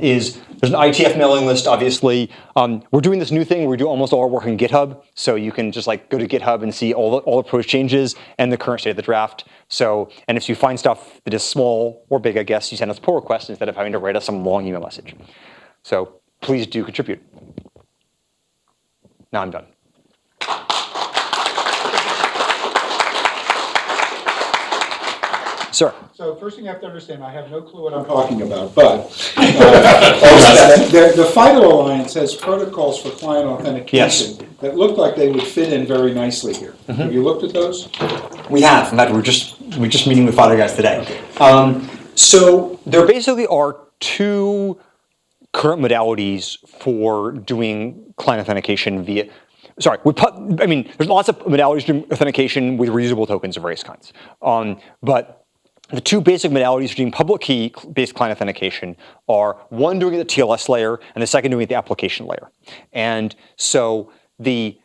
is there's an IETF mailing list, obviously. We're doing this new thing where we do almost all our work in GitHub, so you can just like go to GitHub and see all the proposed changes and the current state of the draft. So, and if you find stuff that is small or big, I guess, you send us a pull request instead of having to write us some long email message. So please do contribute. Now I'm done. Sir. So first thing I have to understand, I have no clue what I'm talking about, but the FIDO Alliance has protocols for client authentication that look like they would fit in very nicely here. Have you looked at those? We have. In fact, we're just meeting with FIDO guys today. Okay. So there basically are two current modalities for doing client authentication via. Sorry, there's lots of modalities for doing authentication with reusable tokens of various kinds, but the two basic modalities for doing public key-based client authentication are one doing it at the TLS layer and the second doing it at the application layer. And so the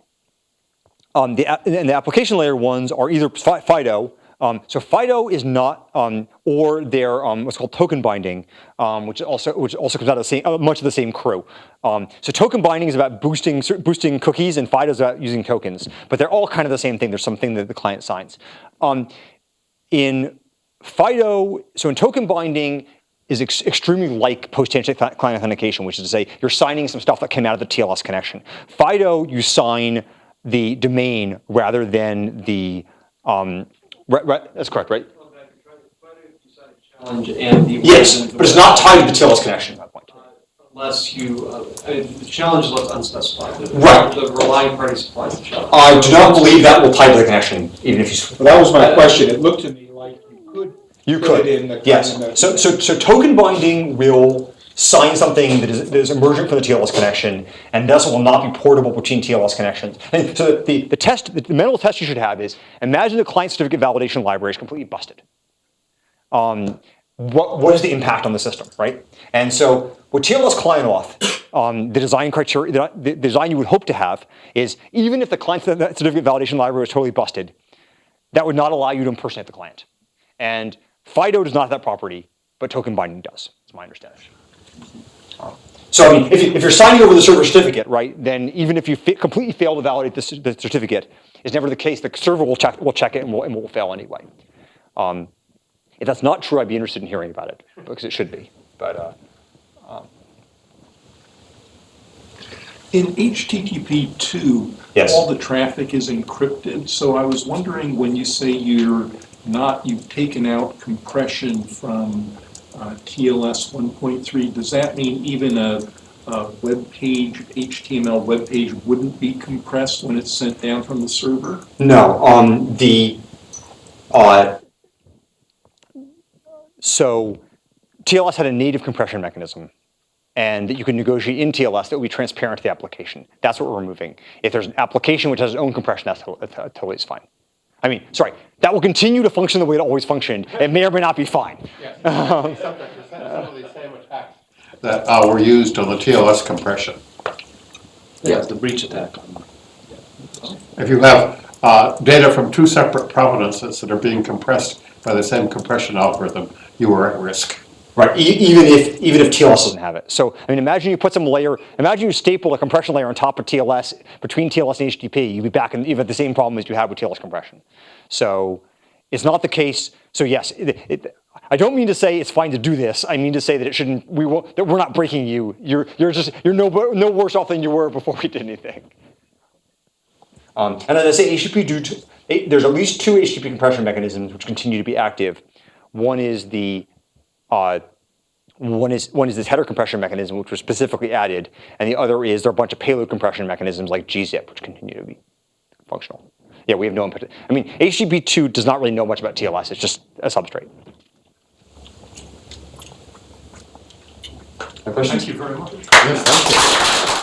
application layer ones are either FIDO. So FIDO is not, or they're what's called token binding, which also comes out of the same, much of the same crew. So token binding is about boosting cookies, and FIDO is about using tokens. But they're all kind of the same thing. There's something that the client signs. In FIDO, so in token binding is extremely like post-handshake client authentication, which is to say you're signing some stuff that came out of the TLS connection. FIDO, you sign the domain rather than the, that's correct, right? Challenge and the yes, but it's not tied to the TLS connection at that point. Unless you, the challenge looks unspecified. Right. The relying party supplies the challenge. I do not believe that will tie to the connection, even if you. Well, that was my question. It looked to me like you could. In the yes. So token binding will sign something that is emergent from the TLS connection, and thus will not be portable between TLS connections. And so the mental test you should have is imagine the client certificate validation library is completely busted. What is the impact on the system, right? And so with TLS client auth, the design criteria, the design you would hope to have is even if the client certificate validation library is totally busted, that would not allow you to impersonate the client. And FIDO does not have that property, but token binding does. That's my understanding. So I mean, if you're signing over the server certificate, right, then even if you completely fail to validate the certificate, it's never the case. The server will check it and will fail anyway. If that's not true, I'd be interested in hearing about it because it should be. But in HTTP 2, yes. All the traffic is encrypted. So I was wondering when you say you've taken out compression from TLS 1.3, does that mean even a web page, HTML web page wouldn't be compressed when it's sent down from the server? No. So TLS had a native compression mechanism, and that you can negotiate in TLS that will be transparent to the application. That's what we're removing. If there's an application which has its own compression, that's totally is fine. I mean, sorry, that will continue to function the way it always functioned. It may or may not be fine. Yes. Except that some of these same attacks that were used on the TLS compression. Yeah, the breach attack. If you have data from two separate provenances that are being compressed by the same compression algorithm, you are at risk. Right, even if TLS doesn't have it. So, I mean, imagine you put some layer, imagine you staple a compression layer on top of TLS, between TLS and HTTP, you'd be back in even the same problem as you had with TLS compression. So, it's not the case. So yes, I don't mean to say it's fine to do this. I mean to say that it shouldn't, that we're not breaking you. You're no worse off than you were before we did anything. And as I say, HTTP there's at least two HTTP compression mechanisms which continue to be active. One is the one is this header compression mechanism, which was specifically added, and the other is there are a bunch of payload compression mechanisms like gzip, which continue to be functional. Yeah, we have no input. I mean, HTTP 2 does not really know much about TLS. It's just a substrate. Thank you very much. Yes, thank you.